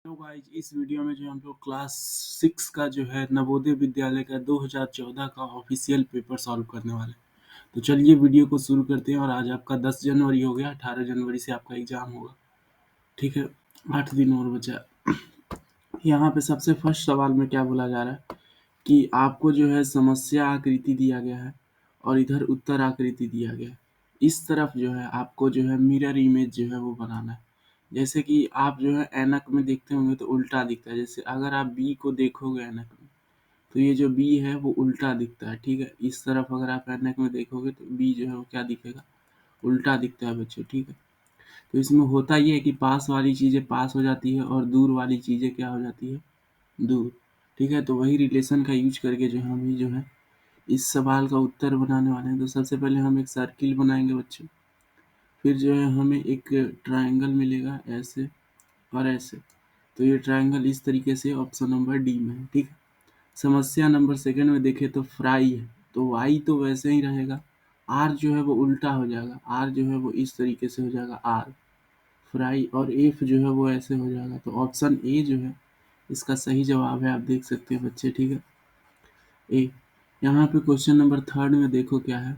तो गाइज इस वीडियो में जो हम लोग क्लास 6 का जो है नवोदय विद्यालय का 2014 का ऑफिशियल पेपर सॉल्व करने वाले हैं। तो चलिए वीडियो को शुरू करते हैं। और आज आपका 10 जनवरी हो गया, 18 जनवरी से आपका एग्जाम होगा। ठीक है, 8 दिन और बचा है। यहाँ पे सबसे फर्स्ट सवाल में क्या बोला जा रहा है कि आपको जो है समस्या आकृति दिया गया है और इधर उत्तर आकृति दिया गया है। इस तरफ जो है आपको जो है मिरर इमेज जो है वो बनाना है। जैसे कि आप जो है ऐनक में देखते होंगे तो उल्टा दिखता है। जैसे अगर आप बी को देखोगे ऐनक में तो ये जो बी है वो उल्टा दिखता है। ठीक है, इस तरफ अगर आप ऐनक में देखोगे तो बी जो है वो क्या दिखेगा, उल्टा दिखता है बच्चों। ठीक है, तो इसमें होता ये है कि पास वाली चीज़ें पास हो जाती है और दूर वाली चीज़ें क्या हो जाती है, दूर। ठीक है, तो वही रिलेशन का यूज करके जो हम जो है इस सवाल का उत्तर बनाने वाले हैं। तो सबसे पहले हम एक सर्किल बनाएंगे बच्चों, फिर जो है हमें एक ट्रायंगल मिलेगा ऐसे और ऐसे। तो ये ट्रायंगल इस तरीके से ऑप्शन नंबर डी में है। ठीक है, समस्या नंबर सेकंड में देखें तो फ्राई है, तो वाई तो वैसे ही रहेगा, आर जो है वो उल्टा हो जाएगा, आर जो है वो इस तरीके से हो जाएगा आर फ्राई, और एफ जो है वो ऐसे हो जाएगा। तो ऑप्शन ए जो है इसका सही जवाब है, आप देख सकते हैं बच्चे। ठीक है, ए। यहाँ पे क्वेश्चन नंबर थर्ड में देखो क्या है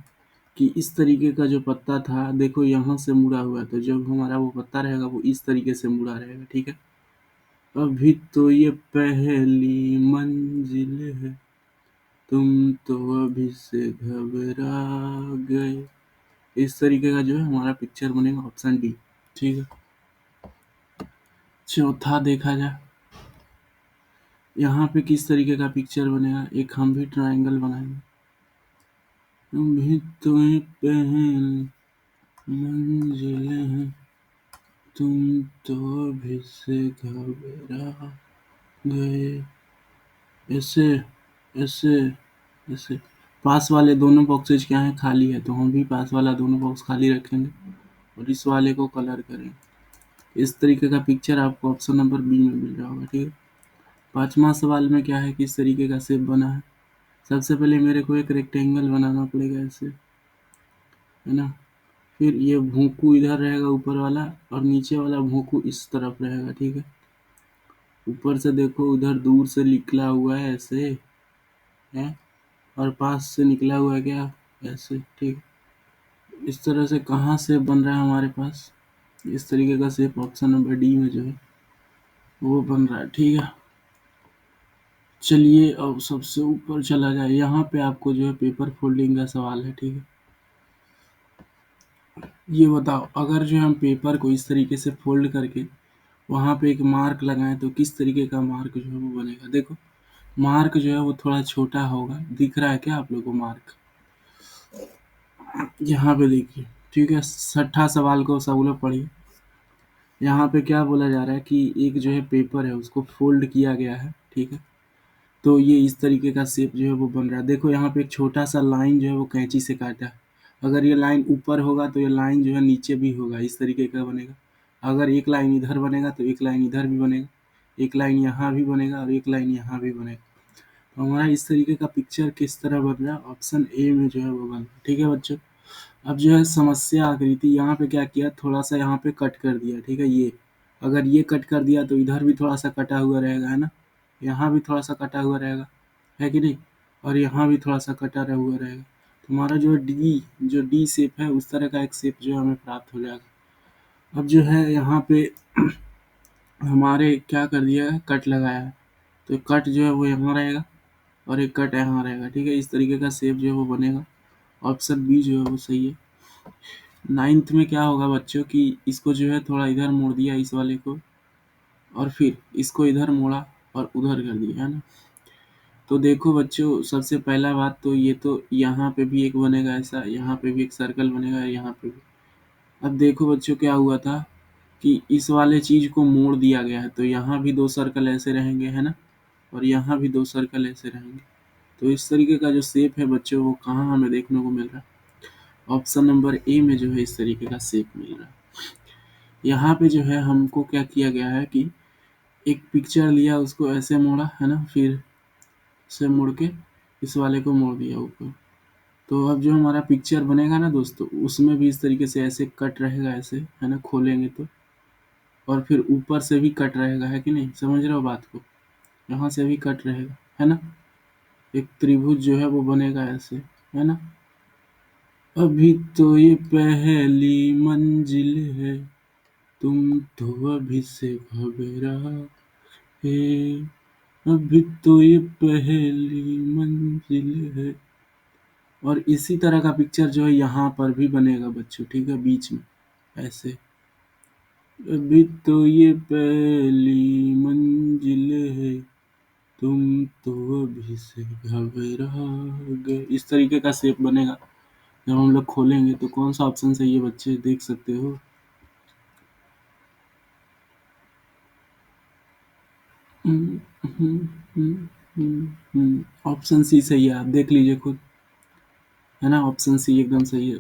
कि इस तरीके का जो पत्ता था देखो यहाँ से मुड़ा हुआ है, तो जब हमारा वो पत्ता रहेगा वो इस तरीके से मुड़ा रहेगा। ठीक है, अभी तो ये पहली मंजिल है, तुम तो अभी से घबरा गए। इस तरीके का जो है हमारा पिक्चर बनेगा, ऑप्शन डी। ठीक है, चौथा देखा जाए यहाँ पे किस तरीके का पिक्चर बनेगा। एक हम भी ट्रायंगल बनाएंगे, अभी तो ये पहली मंजिल है, तुम तो अभी से घबरा गए। ऐसे ऐसे ऐसे पास वाले दोनों बॉक्सेज क्या है, खाली है, तो हम भी पास वाला दोनों बॉक्स खाली रखेंगे और इस वाले को कलर करेंगे। इस तरीके का पिक्चर आपको ऑप्शन नंबर बी में मिल रहा होगा। ठीक है, पांचवा सवाल में क्या है, किस तरीके का शेप बना है। सबसे पहले मेरे को एक रेक्टेंगल बनाना पड़ेगा ऐसे, है ना। फिर ये भोंकू इधर रहेगा ऊपर वाला, और नीचे वाला भोंकू इस तरफ रहेगा। ठीक है, ऊपर से देखो उधर दूर से निकला हुआ है ऐसे है, और पास से निकला हुआ है क्या, ऐसे। ठीक, इस तरह से कहाँ से बन रहा है हमारे पास, इस तरीके का शेप ऑप्शन नंबर डी में जो है वो बन रहा है। ठीक है, चलिए अब सबसे ऊपर चला जाए। यहाँ पे आपको जो है पेपर फोल्डिंग का सवाल है। ठीक है, ये बताओ अगर जो हम पेपर को इस तरीके से फोल्ड करके वहाँ पे एक मार्क लगाएं तो किस तरीके का मार्क जो है वो बनेगा। देखो मार्क जो है वो थोड़ा छोटा होगा, दिख रहा है क्या आप लोगों को मार्क, यहाँ पे देखिए। ठीक है, छठा सवाल को सब लोग पढ़िए। यहाँ पे क्या बोला जा रहा है कि एक जो है पेपर है उसको फोल्ड किया गया है। ठीक है, तो ये इस तरीके का शेप जो है वो बन रहा है। देखो यहाँ पे एक छोटा सा लाइन जो है वो कैंची से काटा है। अगर ये लाइन ऊपर होगा तो ये लाइन जो है नीचे भी होगा, इस तरीके का बनेगा। अगर एक लाइन इधर बनेगा तो एक लाइन इधर भी बनेगा, एक लाइन यहाँ भी बनेगा और एक लाइन यहाँ भी बनेगा। तो हमारा इस तरीके का पिक्चर किस तरह बन रहा है, ऑप्शन ए में जो है वो बन रहा है। ठीक है बच्चों, अब जो है समस्या आकृति यहाँ पे क्या किया, थोड़ा सा यहाँ पे कट कर दिया। ठीक है, ये अगर ये कट कर दिया तो इधर भी थोड़ा सा कटा हुआ रहेगा, है ना। यहाँ भी थोड़ा सा कटा हुआ रहेगा, है कि नहीं, और यहाँ भी थोड़ा सा कटा हुआ रहेगा। तो हमारा जो डी, जो डी शेप है उस तरह का एक शेप जो हमें प्राप्त हो जाएगा। अब जो है यहाँ पे हमारे क्या कर दिया है, कट लगाया है, तो कट जो है वो यहाँ रहेगा और एक कट यहाँ रहेगा। ठीक है, इस तरीके का शेप जो है वो बनेगा, ऑप्शन बी जो है वो सही है। नाइन्थ में क्या होगा बच्चों कि इसको जो है थोड़ा इधर मोड़ दिया इस वाले को, और फिर इसको इधर मोड़ा और उधर कर दिया, है ना। तो देखो बच्चों सबसे पहला बात तो ये तो यहाँ पे भी एक बनेगा ऐसा, यहाँ पे भी एक सर्कल बनेगा, यहाँ पे भी। अब देखो बच्चों क्या हुआ था कि इस वाले चीज को मोड़ दिया गया है, तो यहाँ भी दो सर्कल ऐसे रहेंगे, है ना, और यहाँ भी दो सर्कल ऐसे रहेंगे। तो इस तरीके का जो शेप है बच्चों वो कहाँ हमें देखने को मिल रहा है, ऑप्शन नंबर ए में जो है इस तरीके का शेप मिल रहा है। यहाँ पे जो है हमको क्या किया गया है कि एक पिक्चर लिया, उसको ऐसे मोड़ा, है ना, फिर से मुड़ के इस वाले को मोड़ दिया ऊपर। तो अब जो हमारा पिक्चर बनेगा ना दोस्तों, उसमें भी इस तरीके से ऐसे कट रहेगा ऐसे, है ना, खोलेंगे तो, और फिर ऊपर से भी कट रहेगा, है कि नहीं? समझ रहे हो बात को? यहाँ से भी कट रहेगा, है ना? एक त्रिभुज जो है वो बनेगा ऐसे, है ना? अभी तो ये पहली मंजिल है, तुम तो अभी से घबरा है, अभी तो ये पहली मंजिल है। और इसी तरह का पिक्चर जो है यहाँ पर भी बनेगा बच्चों, ठीक है? बीच में ऐसे, अभी तो ये पहली मंजिल है, तुम तो अभी से घबरा गए। इस तरीके का शेप बनेगा। जब हम लोग खोलेंगे तो कौन सा ऑप्शन सही है बच्चे, देख सकते हो? ऑप्शन सी सही है, आप देख लीजिए खुद, है ना? ऑप्शन सी एकदम सही है।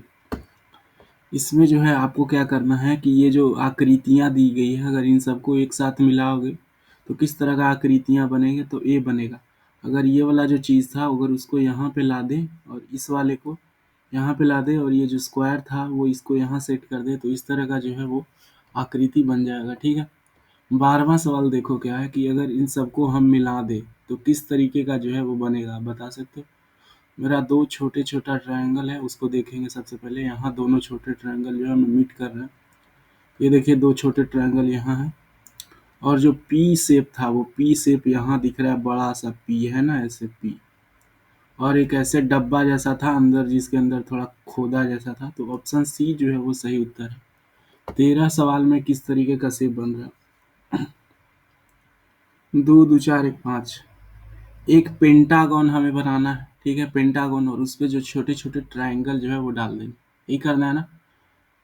इसमें जो है आपको क्या करना है कि ये जो आकृतियाँ दी गई है, अगर इन सबको एक साथ मिलाओगे तो किस तरह का आकृतियाँ बनेंगे, तो ए बनेगा। अगर ये वाला जो चीज़ था अगर उसको यहाँ पे ला दें और इस वाले को यहाँ पे ला दें और ये जो स्क्वायर था वो इसको यहाँ सेट कर दे, तो इस तरह का जो है वो आकृति बन जाएगा, ठीक है? 12वां सवाल देखो क्या है कि अगर इन सबको हम मिला दें तो किस तरीके का जो है वो बनेगा, आप बता सकते हो? मेरा दो छोटे छोटा ट्रायंगल है, उसको देखेंगे सबसे पहले। यहाँ दोनों छोटे ट्रायंगल जो है हमें मीट कर रहे हैं। ये देखिए दो छोटे ट्रायंगल यहाँ है, और जो पी शेप था वो पी शेप यहाँ दिख रहा है, बड़ा सा पी है ना, ऐसे पी। और एक ऐसे डब्बा जैसा था अंदर, जिसके अंदर थोड़ा खोदा जैसा था। तो ऑप्शन सी जो है वो सही उत्तर है। 13 सवाल में किस तरीके का शेप बन रहा है? दो दो चार एक पाँच। एक पेंटागन हमें बनाना है, ठीक है? पेंटागन, और उस पे जो छोटे छोटे ट्रायंगल जो है वो डाल देंगे, यही करना है ना?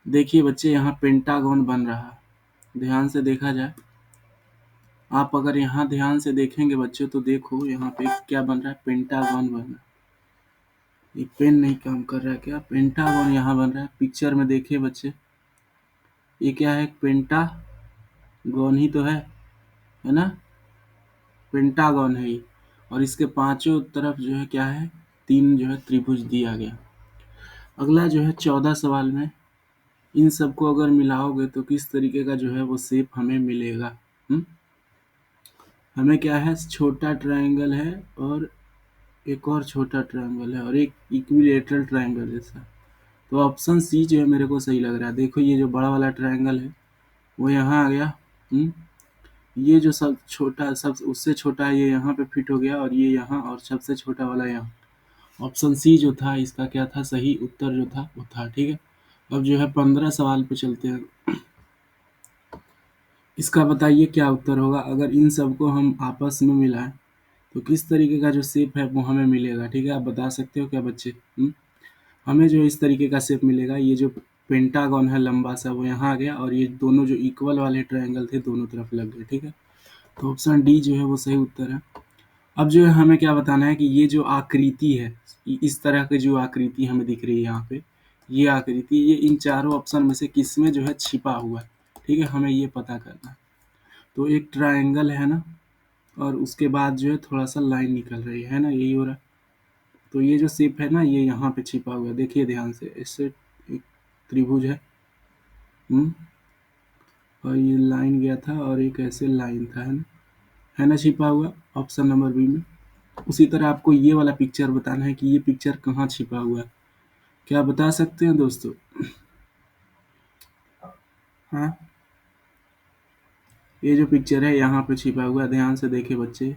देखिए बच्चे यहाँ पेंटागन बन रहा है, ध्यान से देखा जाए। आप अगर यहाँ ध्यान से देखेंगे बच्चों तो देखो यहाँ पे क्या बन रहा है, पेंटागन बन रहा है। ये पेन नहीं काम कर रहा है क्या? पेंटागन यहाँ बन रहा है, पिक्चर में देखिए बच्चे। ये क्या है? पेंटागन ही तो है ना? पेंटागन है ये। और इसके पांचों तरफ जो है क्या है, तीन जो है त्रिभुज दिया गया। अगला जो है 14 सवाल में, इन सबको अगर मिलाओगे तो किस तरीके का जो है वो शेप हमें मिलेगा? हुँ? हमें क्या है, छोटा ट्रायंगल है और एक और छोटा ट्रायंगल है और एक इक्विलेटरल ट्रायंगल जैसा। तो ऑप्शन सी जो है मेरे को सही लग रहा है। देखो ये जो बड़ा वाला ट्रायंगल है वो यहाँ आ गया। हुँ? ये जो सब छोटा, सब उससे छोटा है, ये यहाँ पे फिट हो गया और ये यहाँ, और सबसे छोटा वाला यहाँ। ऑप्शन सी जो था इसका क्या था, सही उत्तर जो था वो था, ठीक है? अब जो है 15 सवाल पे चलते हैं। इसका बताइए क्या उत्तर होगा अगर इन सबको हम आपस में मिलाएं तो किस तरीके का जो शेप है वो हमें मिलेगा, ठीक है? आप बता सकते हो क्या बच्चे? हमें जो इस तरीके का शेप मिलेगा, ये जो पेंटागन है लंबा सा वो यहाँ आ गया और ये दोनों जो इक्वल वाले ट्रायंगल थे दोनों तरफ लग गए, ठीक है? तो ऑप्शन डी जो है वो सही उत्तर है। अब जो है हमें क्या बताना है कि ये जो आकृति है, इस तरह की जो आकृति हमें दिख रही है यहाँ पे, ये आकृति, ये इन चारों ऑप्शन में से किस में जो है छिपा हुआ है, ठीक है? हमें ये पता करना है। तो एक ट्रायंगल है ना, और उसके बाद जो है थोड़ा सा लाइन निकल रही है ना, यही हो रहा है। तो ये जो शेप है ना ये यहाँ पे छिपा हुआ है, देखिए ध्यान से। इससे एक त्रिभुज है, और ये लाइन गया था और एक ऐसे लाइन था, है ना छिपा हुआ, ऑप्शन नंबर बी में। उसी तरह आपको ये वाला पिक्चर बताना है कि ये पिक्चर कहाँ छिपा हुआ है, क्या बता सकते हैं दोस्तों? हाँ, ये जो पिक्चर है यहाँ पे छिपा हुआ है, ध्यान से देखे बच्चे।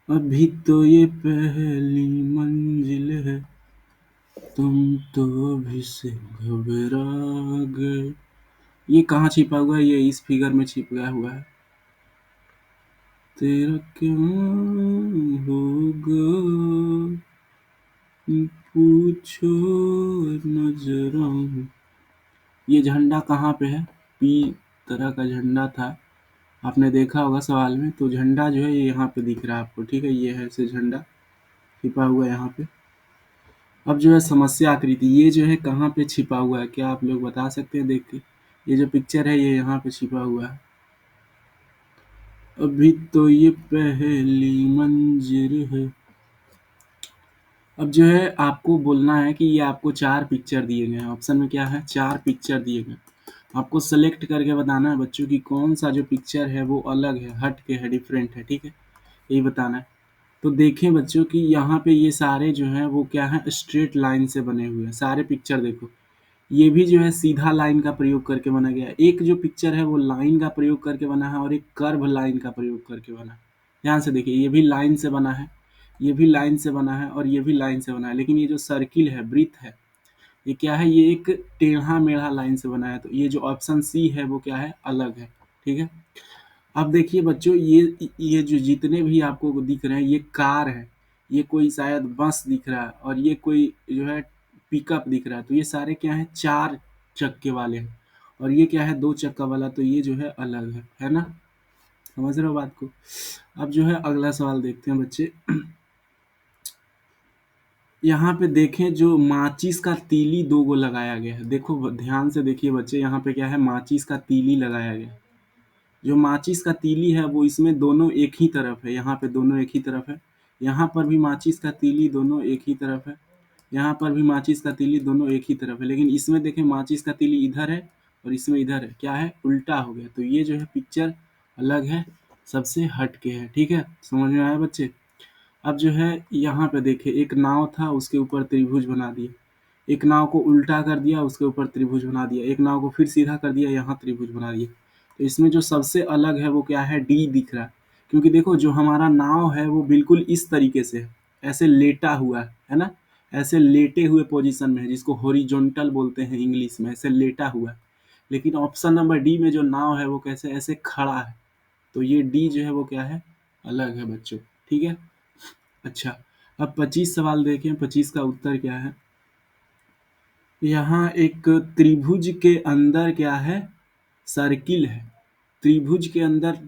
अभी तो ये पहली मंजिल है, तुम तो अभी से घबरा गए। ये कहाँ छिपा हुआ है? ये इस फिगर में छिप गया हुआ है। तेरा क्या होगा पूछो नजरों। ये झंडा कहाँ पे है? पी तरह का झंडा था, आपने देखा होगा सवाल में। तो झंडा जो है ये यहाँ पे दिख रहा है आपको, ठीक है? ये है ऐसे झंडा छिपा हुआ है यहाँ पे। अब जो है समस्या आकृति, ये जो है कहाँ पे छिपा हुआ है, क्या आप लोग बता सकते हैं देख के? ये जो पिक्चर है ये यहाँ पे छिपा हुआ है। अभी तो ये पहली मंजिल है। अब जो है आपको बोलना है कि ये आपको चार पिक्चर दिए गए हैं, ऑप्शन में क्या है, चार पिक्चर दिए गए। आपको सेलेक्ट करके बताना है बच्चों कि कौन सा जो पिक्चर है वो अलग है, हट के है, डिफरेंट है, ठीक है, यही बताना है। तो देखें बच्चों कि यहाँ पे ये सारे जो हैं वो क्या है, स्ट्रेट लाइन से बने हुए हैं सारे पिक्चर। देखो ये भी जो है सीधा लाइन का प्रयोग करके बना गया है। एक जो पिक्चर है वो लाइन का प्रयोग करके बना है और एक कर्व लाइन का प्रयोग करके बना है। ध्यान से देखिए, ये भी लाइन से बना है, ये भी लाइन से बना है और ये भी लाइन से बना है, लेकिन ये जो सर्किल है, वृत्त है, ये क्या है, ये एक टेढ़ा मेढ़ा लाइन से बना है। तो ये जो ऑप्शन सी है वो क्या है, अलग है, ठीक है। अब देखिए बच्चों, ये जो जितने भी आपको दिख रहे हैं ये कार है, ये कोई शायद बस दिख रहा है और ये कोई जो है पिकअप दिख रहा है। तो ये सारे क्या है, चार चक्के वाले हैं और ये क्या है, दो चक्का वाला। तो ये जो है अलग है ना। समझ रहे हो बात को। अब जो है अगला सवाल देखते हैं बच्चे। यहाँ पे देखें, जो माचिस का तीली दो गो लगाया गया है। देखो ध्यान से देखिए बच्चे, यहाँ पे क्या है, माचिस का तीली लगाया गया है। जो माचिस का तीली है वो इसमें दोनों एक ही तरफ है, यहाँ पे दोनों एक ही तरफ है। यहाँ पर भी माचिस का तीली दोनों एक ही तरफ है, यहाँ पर भी माचिस का तीली दोनों एक ही तरफ है। लेकिन इसमें देखें माचिस का तीली इधर है और इसमें इधर है, क्या है, उल्टा हो गया। तो ये जो है पिक्चर अलग है, सबसे हट के है, ठीक है। समझ में आया बच्चे। अब जो है यहाँ पे देखिए, एक नाव था उसके ऊपर त्रिभुज बना दिया, एक नाव को उल्टा कर दिया उसके ऊपर त्रिभुज बना दिया, एक नाव को फिर सीधा कर दिया, यहाँ त्रिभुज बना दिया। तो इसमें जो सबसे अलग है वो क्या है, डी दिख रहा है। क्योंकि देखो जो हमारा नाव है वो बिल्कुल इस तरीके से है, ऐसे लेटा हुआ है ना, ऐसे लेटे हुए पोजीशन में है, जिसको हॉरिजॉन्टल बोलते हैं इंग्लिश में, ऐसे लेटा हुआ है। लेकिन ऑप्शन नंबर डी में जो नाव है वो कैसे, ऐसे खड़ा है। तो ये डी जो है वो क्या है, अलग है बच्चों, ठीक है। अच्छा, अब 25 सवाल देखें, 25 का उत्तर क्या है। यहाँ एक त्रिभुज के अंदर क्या है, सर्किल है। त्रिभुज के अंदर,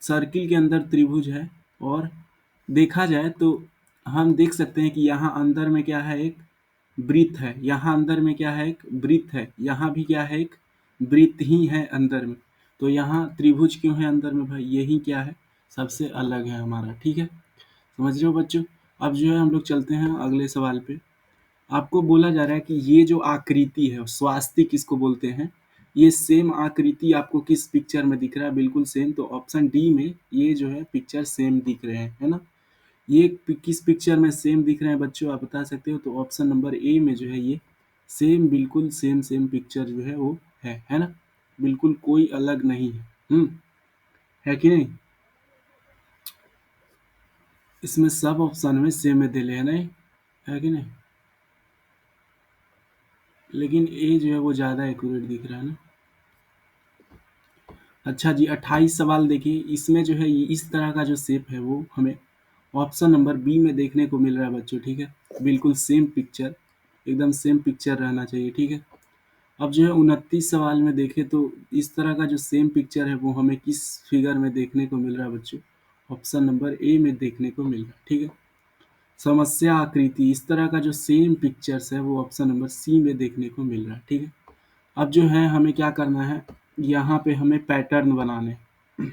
सर्किल के अंदर त्रिभुज है। और देखा जाए तो हम देख सकते हैं कि यहाँ अंदर में क्या है, एक वृत्त है। यहाँ अंदर में क्या है, एक वृत्त है। यहाँ भी क्या है, एक वृत्त ही है अंदर में। तो यहाँ त्रिभुज क्यों है अंदर में भाई, यही क्या है, सबसे अलग है हमारा, ठीक है। समझ रहे हो बच्चों। अब जो है हम लोग चलते हैं अगले सवाल पे। आपको बोला जा रहा है कि ये जो आकृति है स्वास्तिक किसको बोलते हैं, ये सेम आकृति आपको किस पिक्चर में दिख रहा है, बिल्कुल सेम। तो ऑप्शन डी में ये जो है पिक्चर सेम दिख रहे हैं, है ना। ये किस पिक्चर में सेम दिख रहे हैं बच्चों, आप बता सकते हो। तो ऑप्शन नंबर ए में जो है ये सेम, बिल्कुल सेम सेम पिक्चर जो है वो है ना, बिल्कुल कोई अलग नहीं है। है कि नहीं। इसमें सब ऑप्शन में सेम में दिले है नहीं, है कि नहीं। लेकिन ए जो है वो ज़्यादा एक्यूरेट दिख रहा है ना। अच्छा जी, 28 सवाल देखिए। इसमें जो है इस तरह का जो शेप है वो हमें ऑप्शन नंबर बी में देखने को मिल रहा है बच्चों, ठीक है। बिल्कुल सेम पिक्चर, एकदम सेम पिक्चर रहना चाहिए, ठीक है। अब जो है 29 सवाल में देखें तो इस तरह का जो सेम पिक्चर है वो हमें किस फिगर में देखने को मिल रहा है बच्चों, ऑप्शन नंबर ए में देखने को मिल रहा है, ठीक है। समस्या आकृति, इस तरह का जो सेम पिक्चर्स है वो ऑप्शन नंबर सी में देखने को मिल रहा है, ठीक है। अब जो है हमें क्या करना है, यहाँ पे हमें पैटर्न बनाने हैं।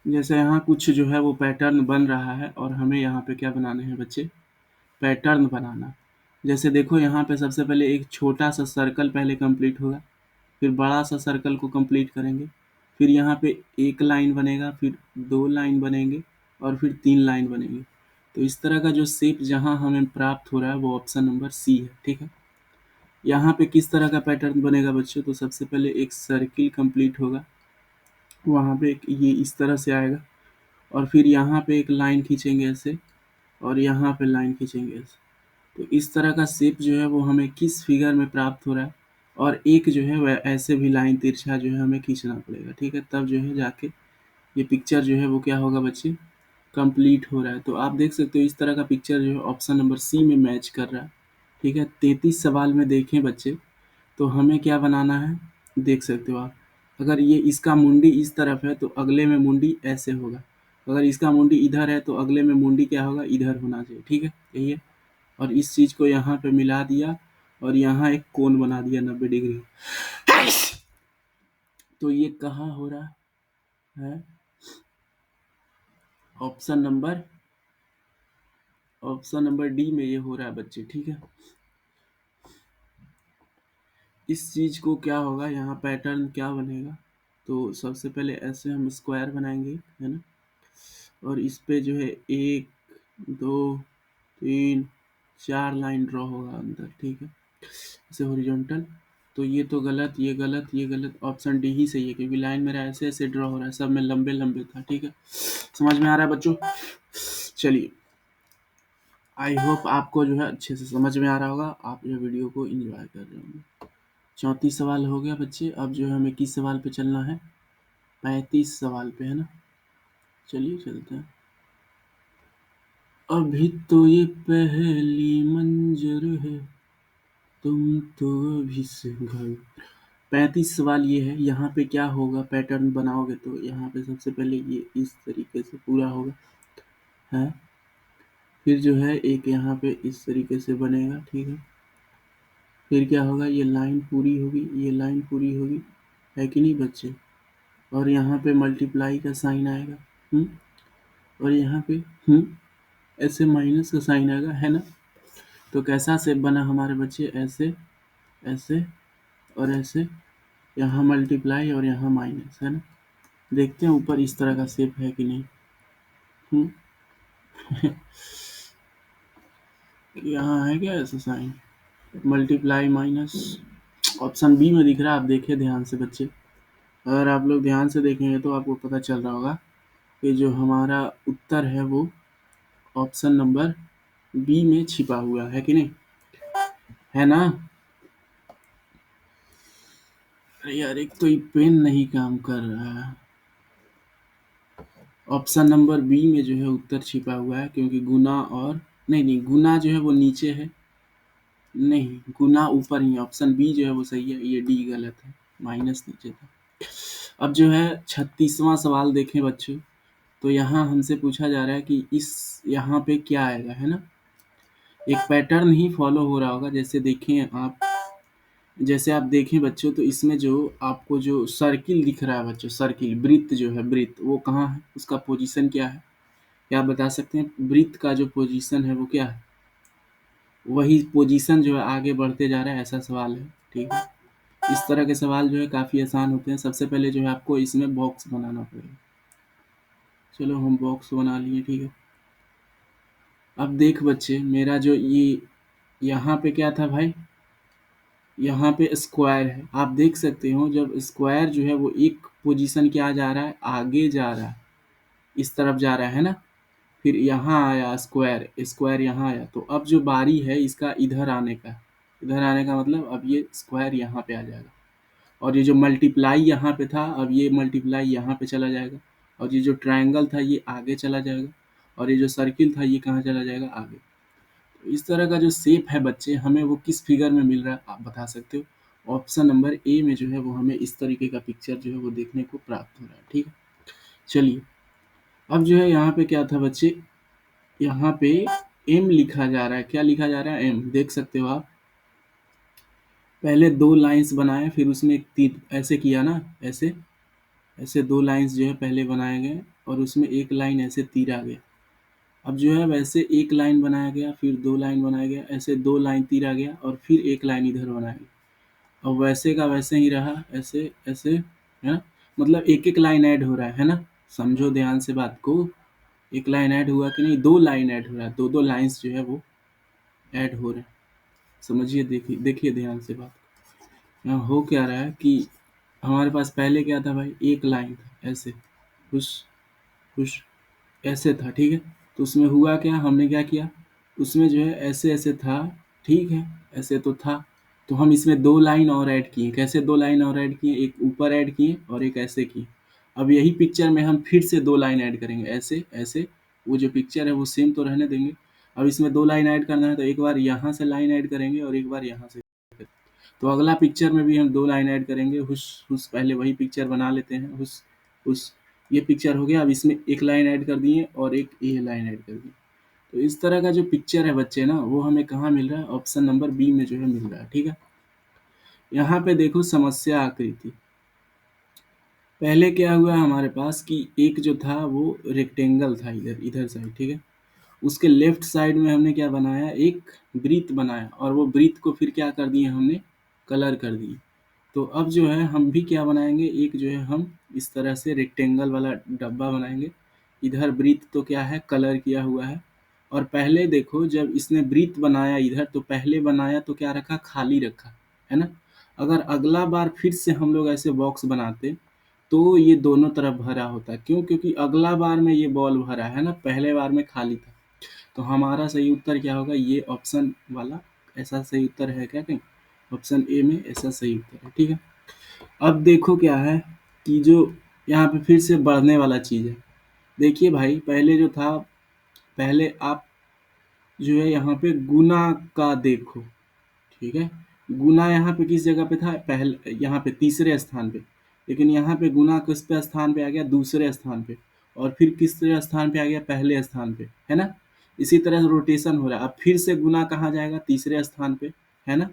जैसे यहाँ कुछ जो है वो पैटर्न बन रहा है और हमें यहाँ पे क्या बनाने हैं बच्चे, पैटर्न बनाना। जैसे देखो यहाँ पे सबसे पहले एक छोटा सा सर्कल पहले कंप्लीट होगा, फिर बड़ा सा सर्कल को कंप्लीट करेंगे, फिर यहाँ पे एक लाइन बनेगा, फिर दो लाइन बनेंगे और फिर तीन लाइन बनेंगे। तो इस तरह का जो शेप जहाँ हमें प्राप्त हो रहा है वो ऑप्शन नंबर सी है, ठीक है। यहाँ पे किस तरह का पैटर्न बनेगा बच्चों, तो सबसे पहले एक सर्किल कंप्लीट होगा, वहाँ पे ये इस तरह से आएगा और फिर यहाँ पे एक लाइन खींचेंगे ऐसे और यहाँ पे लाइन खींचेंगे ऐसे। तो इस तरह का शेप जो है वो हमें किस फिगर में प्राप्त हो रहा है। और एक जो है वह ऐसे भी लाइन तिरछा जो है हमें खींचना पड़ेगा, ठीक है। तब जो है जाके ये पिक्चर जो है वो क्या होगा बच्चे, कंप्लीट हो रहा है। तो आप देख सकते हो इस तरह का पिक्चर जो है ऑप्शन नंबर सी में मैच कर रहा है, ठीक है। 33 सवाल में देखें बच्चे, तो हमें क्या बनाना है, देख सकते हो आप। अगर ये इसका मुंडी इस तरफ है तो अगले में मुंडी ऐसे होगा, अगर इसका मुंडी इधर है तो अगले में मुंडी क्या होगा, इधर होना चाहिए, ठीक है। यही है। और इस चीज़ को यहाँ पे मिला दिया और यहाँ एक कोण बना दिया 90 डिग्री। तो ये कहाँ हो रहा है, option number, option number D में ये हो रहा है बच्चे, ठीक है। इस चीज़ को क्या होगा, यहाँ पैटर्न क्या बनेगा, तो सबसे पहले ऐसे हम स्क्वायर बनाएंगे, है ना, और इस पे जो है 1 2 3 4 लाइन ड्रॉ होगा अंदर, ठीक है, ऐसे हॉरिजॉन्टल। तो ये तो गलत, ये गलत, ये गलत, ऑप्शन डी ही सही है, क्योंकि लाइन मेरा ऐसे ऐसे ड्रॉ हो रहा है, सब में लंबे लंबे था, ठीक है। समझ में आ रहा है बच्चों? चलिए, आई होप आपको जो है अच्छे से समझ में आ रहा होगा, आप ये वीडियो को एंजॉय कर रहे होंगे। 34 सवाल हो गया बच्चे, अब जो है हमें किस सवाल पे चलना है, 35 सवाल पे, है ना। चलिए चलते हैं। अभी तो ये पहली मंजर है, तुम तो अभी से घर। 35 सवाल ये है, यहाँ पे क्या होगा, पैटर्न बनाओगे तो यहाँ पे सबसे पहले ये इस तरीके से पूरा होगा, है, फिर जो है एक यहाँ पे इस तरीके से बनेगा, ठीक है, फिर क्या होगा, ये लाइन पूरी होगी, ये लाइन पूरी होगी, है कि नहीं बच्चे, और यहाँ पे मल्टीप्लाई का साइन आएगा, और यहाँ पे ऐसे माइनस का साइन आएगा, है ना। तो कैसा शेप बना हमारे बच्चे, ऐसे ऐसे और ऐसे, यहाँ मल्टीप्लाई और यहाँ माइनस, है ना। देखते हैं ऊपर इस तरह का शेप है कि नहीं। यहाँ है क्या ऐसा sign, multiply minus, option B में दिख रहा है, आप देखिए ध्यान से बच्चे, अगर आप लोग ध्यान से देखेंगे तो आपको पता चल रहा होगा कि जो हमारा उत्तर है वो ऑप्शन नंबर बी में छिपा हुआ है कि नहीं, है ना। अरे यार, एक तो ये पेन नहीं काम कर रहा है। ऑप्शन नंबर बी में जो है उत्तर छिपा हुआ है, क्योंकि गुना और नहीं, गुना जो है वो नीचे है, नहीं, गुना ऊपर ही है, ऑप्शन बी जो है वो सही है, ये डी गलत है, माइनस नीचे था। अब जो है 36वां सवाल देखें बच्चों, तो यहाँ हमसे पूछा जा रहा है कि इस यहाँ पे क्या आएगा, है ना। एक पैटर्न ही फॉलो हो रहा होगा, जैसे देखें आप, जैसे आप देखें बच्चों, तो इसमें जो आपको जो सर्किल दिख रहा है बच्चों, सर्किल, वृत्त जो है, वृत्त वो कहाँ है, उसका पोजीशन क्या है, क्या आप बता सकते हैं, वृत्त का जो पोजीशन है वो क्या है, वही पोजीशन जो है आगे बढ़ते जा रहा है, ऐसा सवाल है, ठीक है। इस तरह के सवाल जो है काफ़ी आसान होते हैं। सबसे पहले जो है आपको इसमें बॉक्स बनाना पड़ेगा। चलो हम बॉक्स बना लिए, ठीक है। अब देख बच्चे, मेरा जो ये यहाँ पे क्या था भाई, यहाँ पे स्क्वायर है, आप देख सकते हो जब स्क्वायर जो है वो एक पोजीशन क्या जा रहा है, आगे जा रहा है, इस तरफ जा रहा है ना, फिर यहाँ आया स्क्वायर, स्क्वायर यहाँ आया, तो अब जो बारी है इसका इधर आने का, इधर आने का मतलब अब ये स्क्वायर यहाँ पे आ जाएगा, और ये जो मल्टीप्लाई यहाँ पे था, अब ये मल्टीप्लाई यहाँ पे चला जाएगा, और ये जो ट्रायंगल था ये आगे चला जाएगा, और ये जो सर्किल था ये कहाँ चला जाएगा, आगे। तो इस तरह का जो शेप है बच्चे, हमें वो किस फिगर में मिल रहा है, आप बता सकते हो। ऑप्शन नंबर ए में जो है वो हमें इस तरीके का पिक्चर जो है वो देखने को प्राप्त हो रहा है, ठीक है। चलिए, अब जो है यहाँ पे क्या था बच्चे, यहाँ पे एम लिखा जा रहा है, क्या लिखा जा रहा है, एम, देख सकते हो आप। पहले 2 लाइन्स बनाए, फिर उसमें एक तीर ऐसे किया ना, ऐसे ऐसे 2 लाइन्स जो है पहले बनाए गए, और उसमें एक लाइन ऐसे तीर आ गया। अब जो है वैसे एक लाइन बनाया गया, फिर 2 लाइन बनाया गया, ऐसे 2 लाइन तीर आ गया, और फिर एक लाइन इधर बनाया गया, और वैसे का वैसे ही रहा, ऐसे ऐसे, है ना। मतलब एक एक लाइन ऐड हो रहा है ना, समझो ध्यान से बात को, एक लाइन ऐड हुआ कि नहीं, 2 लाइन ऐड हो रहा है, 2-2 लाइन्स जो है वो ऐड हो रहे हैं। समझिए, देखिए देखिए ध्यान से बात। यहाँ हो क्या रहा है कि हमारे पास पहले क्या था भाई, एक लाइन था ऐसे, खुश खुश, ऐसे था, ठीक है। तो उसमें हुआ क्या, हमने क्या किया, उसमें जो है ऐसे ऐसे था, ठीक है, ऐसे तो था, तो हम इसमें 2 लाइन और ऐड किए। कैसे 2 लाइन और ऐड किए, एक ऊपर ऐड किए और एक ऐसे किए। अब यही पिक्चर में हम फिर से 2 लाइन ऐड करेंगे, ऐसे ऐसे, वो जो पिक्चर है वो सेम तो रहने देंगे। अब इसमें 2 लाइन ऐड करना है, तो एक बार यहाँ से लाइन ऐड करेंगे और एक बार यहाँ से। तो अगला पिक्चर में भी हम 2 लाइन ऐड करेंगे, हुस हुस, पहले वही पिक्चर बना लेते हैं, हुस हुस, ये पिक्चर हो गया। अब इसमें एक लाइन ऐड कर दिए और एक ये लाइन ऐड कर दी। तो इस तरह का जो पिक्चर है बच्चे ना, वो हमें कहाँ मिल रहा है, ऑप्शन नंबर बी में जो है मिल रहा है, ठीक है। यहाँ पे देखो समस्या आकृति, पहले क्या हुआ हमारे पास कि एक जो था वो रेक्टेंगल था, इधर इधर साइड, ठीक है। उसके लेफ्ट साइड में हमने क्या बनाया, एक वृत्त बनाया, और वो वृत्त को फिर क्या कर दिए हमने, कलर कर दिए। तो अब जो है हम भी क्या बनाएंगे, एक जो है हम इस तरह से रेक्टेंगल वाला डब्बा बनाएंगे। इधर वृत्त तो क्या है, कलर किया हुआ है। और पहले देखो जब इसने वृत्त बनाया इधर, तो पहले बनाया तो क्या रखा, खाली रखा, है ना। अगर अगला बार फिर से हम लोग ऐसे बॉक्स बनाते तो ये दोनों तरफ भरा होता। क्यों? क्योंकि अगला बार में ये बॉल भरा है ना, पहले बार में खाली था। तो हमारा सही उत्तर क्या होगा, ये ऑप्शन वाला ऐसा सही उत्तर है क्या कहीं? ऑप्शन ए में ऐसा सही उत्तर है, ठीक है। अब देखो क्या है कि जो यहाँ पे फिर से बढ़ने वाला चीज़ है। देखिए भाई, पहले जो था, पहले आप जो है यहाँ पे गुना का देखो, ठीक है। गुना यहाँ पे किस जगह पे था, पहले यहाँ पे तीसरे स्थान पे। लेकिन यहाँ पे गुना किस पे स्थान पे आ गया, दूसरे स्थान पे। और फिर किसरे स्थान पे आ गया, पहले स्थान पे, है ना। इसी तरह से रोटेशन हो रहा है। अब फिर से गुना कहाँ जाएगा, तीसरे स्थान पे, है ना।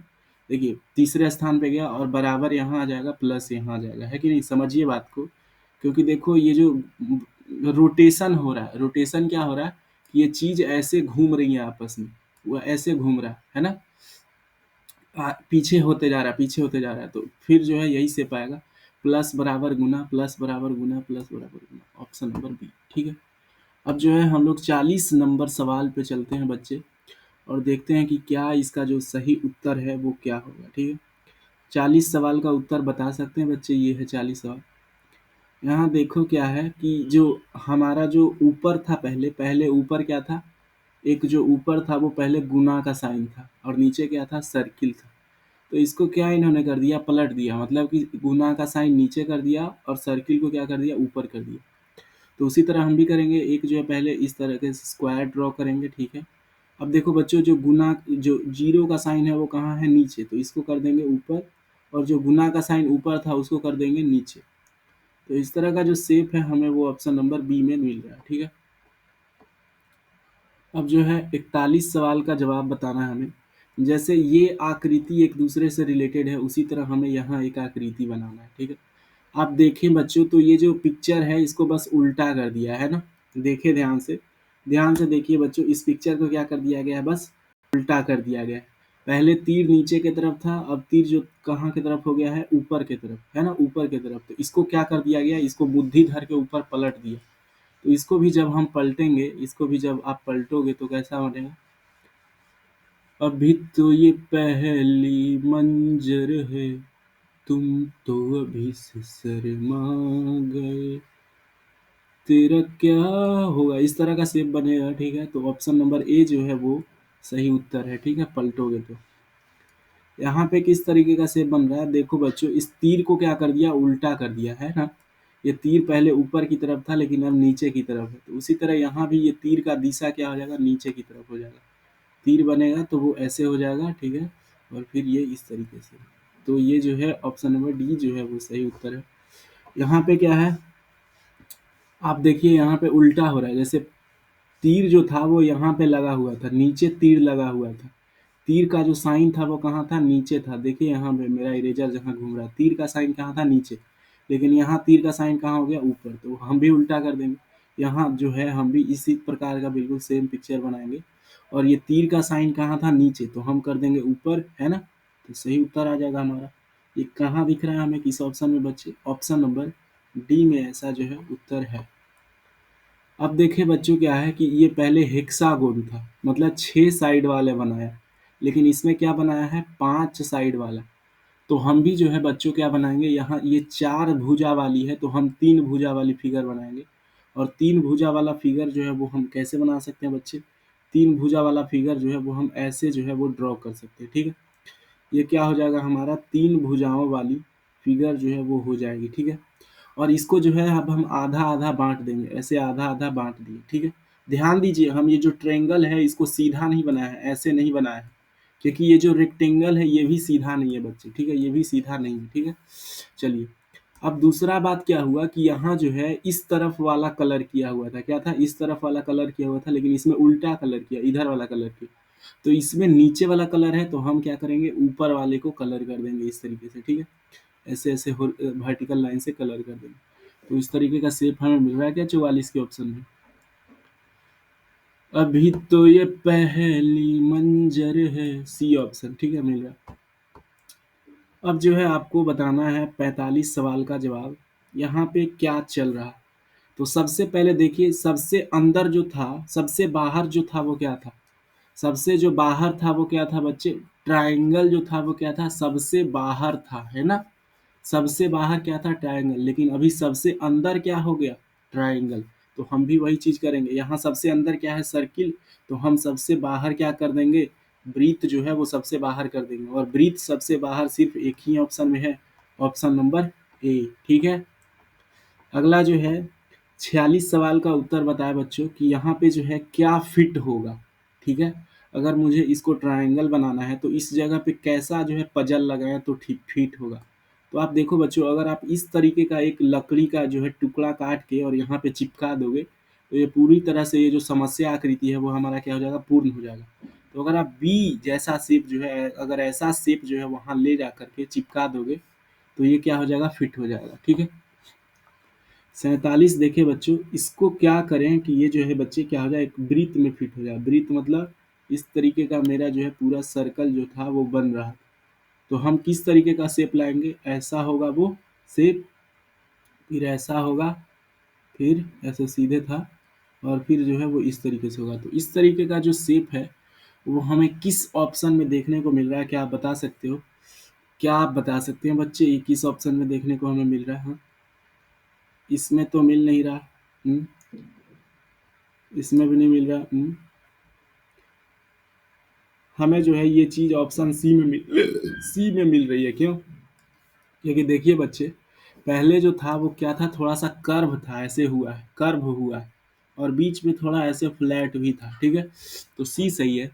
देखिए तीसरे स्थान पे गया और बराबर यहाँ आ जाएगा, प्लस यहाँ आ जाएगा, है कि नहीं। समझिए बात को। क्योंकि देखो ये जो रोटेशन हो रहा है, रोटेशन क्या हो रहा है कि ये चीज ऐसे घूम रही है आपस में, वो ऐसे घूम रहा है ना। पीछे होते जा रहा है, पीछे होते जा रहा है। तो फिर जो है यही से पाएगा, प्लस बराबर गुना, प्लस बराबर गुना, प्लस बराबर गुना, ऑप्शन नंबर बी, ठीक है। अब जो है हम लोग 40 नंबर सवाल पे चलते हैं बच्चे, और देखते हैं कि क्या इसका जो सही उत्तर है वो क्या होगा, ठीक है। 40 सवाल का उत्तर बता सकते हैं बच्चे, ये है 40 सवाल। यहाँ देखो क्या है कि जो हमारा जो ऊपर था, पहले पहले ऊपर क्या था, एक जो ऊपर था वो पहले गुना का साइन था, और नीचे क्या था, सर्किल था। तो इसको क्या इन्होंने कर दिया, पलट दिया। मतलब कि गुना का साइन नीचे कर दिया और सर्किल को क्या कर दिया, ऊपर कर दिया। तो उसी तरह हम भी करेंगे, एक जो है पहले इस तरह के स्क्वायर ड्रॉ करेंगे, ठीक है। अब देखो बच्चों, जो गुना जो जीरो का साइन है वो कहाँ है, नीचे, तो इसको कर देंगे ऊपर। और जो गुना का साइन ऊपर था उसको कर देंगे नीचे। तो इस तरह का जो शेप है हमें वो ऑप्शन नंबर बी में मिल रहा है, ठीक है। अब जो है 41 सवाल का जवाब बताना है हमें। जैसे ये आकृति एक दूसरे से रिलेटेड है, उसी तरह हमें यहाँ एक आकृति बनाना है, ठीक है। आप देखें बच्चों, तो ये जो पिक्चर है इसको बस उल्टा कर दिया है ना। देखिए ध्यान से, ध्यान से देखिए बच्चों, इस पिक्चर को क्या कर दिया गया है, बस उल्टा कर दिया गया है। पहले तीर नीचे की तरफ था, अब तीर जो कहाँ की तरफ हो गया है, ऊपर की तरफ, है ना, ऊपर की तरफ। तो इसको क्या कर दिया गया, इसको बुद्धि धर के ऊपर पलट दिया। तो इसको भी जब हम पलटेंगे, इसको भी जब आप पलटोगे तो कैसा बनेगा, अभी तो ये पहली मंजर है, तुम तो अभी से शर्मा गए, तेरा क्या होगा, इस तरह का शेप बनेगा, ठीक है। तो ऑप्शन नंबर ए जो है वो सही उत्तर है, ठीक है, पलटोगे तो। यहाँ पे किस तरीके का शेप बन रहा है, देखो बच्चों, इस तीर को क्या कर दिया, उल्टा कर दिया है ना। ये तीर पहले ऊपर की तरफ था लेकिन अब नीचे की तरफ है। तो उसी तरह यहाँ भी ये तीर का दिशा क्या हो जाएगा, नीचे की तरफ हो जाएगा। तीर बनेगा तो वो ऐसे हो जाएगा, ठीक है। और फिर ये इस तरीके से। तो ये जो है ऑप्शन नंबर डी जो है वो सही उत्तर है। यहाँ पे क्या है, आप देखिए यहाँ पे उल्टा हो रहा है। जैसे तीर जो था वो यहाँ पे लगा हुआ था, नीचे तीर लगा हुआ था। तीर का जो साइन था वो कहाँ था, नीचे था। देखिए यहाँ पे मेरा इरेजर जहाँ घूम रहा है, तीर का साइन कहाँ था, नीचे। लेकिन यहाँ तीर का साइन कहाँ हो गया, ऊपर। तो हम भी उल्टा कर देंगे। यहाँ जो है हम भी इसी प्रकार का बिल्कुल सेम पिक्चर बनाएंगे। और ये तीर का साइन कहाँ था, नीचे, तो हम कर देंगे ऊपर, है ना। तो सही उत्तर आ जाएगा हमारा। ये कहाँ दिख रहा है हमें, किस ऑप्शन में बच्चे, ऑप्शन नंबर डी में ऐसा जो है उत्तर है। अब देखिए बच्चों क्या है कि ये पहले हेक्सागोन था, मतलब 6 साइड वाले बनाया। लेकिन इसमें क्या बनाया है, 5 साइड वाला। तो हम भी जो है बच्चों क्या बनाएंगे, यहाँ ये 4 भुजा वाली है तो हम 3 भुजा वाली फिगर बनाएंगे। और 3 भुजा वाला फिगर जो है वो हम कैसे बना सकते हैं बच्चे, 3 भुजा वाला फिगर जो है वो हम ऐसे जो है वो ड्रॉ कर सकते हैं, ठीक है। ये क्या हो जाएगा, हमारा 3 भुजाओं वाली फिगर जो है वो हो जाएगी, ठीक है। और इसको जो है अब हम आधा आधा बांट देंगे, ऐसे आधा आधा बांट दिए, ठीक है। ध्यान दीजिए, हम ये जो ट्रायंगल है इसको सीधा नहीं बनाया है, ऐसे नहीं बनाया है। क्योंकि ये जो रेक्टेंगल है ये भी सीधा नहीं है बच्चे, ठीक है, ये भी सीधा नहीं है, ठीक है। चलिए, अब दूसरा बात क्या हुआ कि यहाँ जो है इस तरफ वाला कलर किया हुआ था, क्या था, इस तरफ वाला कलर किया हुआ था, लेकिन इसमें उल्टा कलर किया, इधर वाला कलर किया। तो इसमें नीचे वाला कलर है तो हम क्या करेंगे, ऊपर वाले को कलर कर देंगे इस तरीके से, ठीक है। ऐसे ऐसे वर्टिकल लाइन से कलर कर देंगे। तो इस तरीके का शेप हमें मिल रहा है क्या 44 के ऑप्शन में। अभी तो ये पहली मंजर है, सी ऑप्शन, ठीक है, मिल रहा है। अब जो है आपको बताना है 45 सवाल का जवाब। यहाँ पे क्या चल रहा है? तो सबसे पहले देखिए, सबसे अंदर जो था, सबसे बाहर जो था वो क्या था? सबसे जो बाहर था वो क्या था बच्चे? ट्रायंगल जो था वो क्या था? सबसे बाहर था, है ना? सबसे बाहर क्या था? ट्रायंगल। लेकिन अभी सबसे अंदर क्या हो गया? ट्रायंगल। तो हम भी वही चीज करेंगे। यहाँ सबसे अंदर क्या है? सर्किल। तो हम सबसे बाहर क्या कर देंगे? वृत्त जो है वो सबसे बाहर कर देंगे, और वृत्त सबसे बाहर सिर्फ एक ही ऑप्शन में है, ऑप्शन नंबर ए। ठीक है। अगला जो है 46 सवाल का उत्तर बताया बच्चों कि यहाँ पे जो है क्या फिट होगा। ठीक है। अगर मुझे इसको ट्रायंगल बनाना है तो इस जगह पे कैसा जो है पजल लगाएं तो ठीक फिट होगा। तो आप देखो बच्चों, अगर आप इस तरीके का एक लकड़ी का जो है टुकड़ा काट के और यहाँ पे चिपका दोगे तो ये पूरी तरह से ये जो समस्या आकृति है वो हमारा क्या हो जाएगा? पूर्ण हो जाएगा। तो अगर आप बी जैसा शेप जो है, अगर ऐसा शेप जो है वहाँ ले जा करके चिपका दोगे तो ये क्या हो जाएगा? फिट हो जाएगा। ठीक है। 47 देखे बच्चों, इसको क्या करें कि ये जो है बच्चे क्या हो जाए? एक वृत्त में फिट हो जाए। वृत्त मतलब इस तरीके का मेरा जो है पूरा सर्कल जो था वो बन रहा है। तो हम किस तरीके का शेप लाएंगे? ऐसा होगा वो शेप, फिर ऐसा होगा, फिर ऐसे सीधे था, और फिर जो है वो इस तरीके से होगा। तो इस तरीके का जो शेप है वो हमें किस ऑप्शन में देखने को मिल रहा है? क्या आप बता सकते हो? क्या आप बता सकते हैं बच्चे, ये किस ऑप्शन में देखने को हमें मिल रहा है? हाँ? इसमें तो मिल नहीं रहा। हम्म, इसमें भी नहीं मिल रहा। हमें जो है ये चीज ऑप्शन सी में मिल रही है। क्यों? क्योंकि देखिए बच्चे, पहले जो था वो क्या था? थोड़ा सा कर्व था, ऐसे हुआ है, कर्व हुआ है, और बीच में थोड़ा ऐसे फ्लैट भी था। ठीक है। तो सी सही है।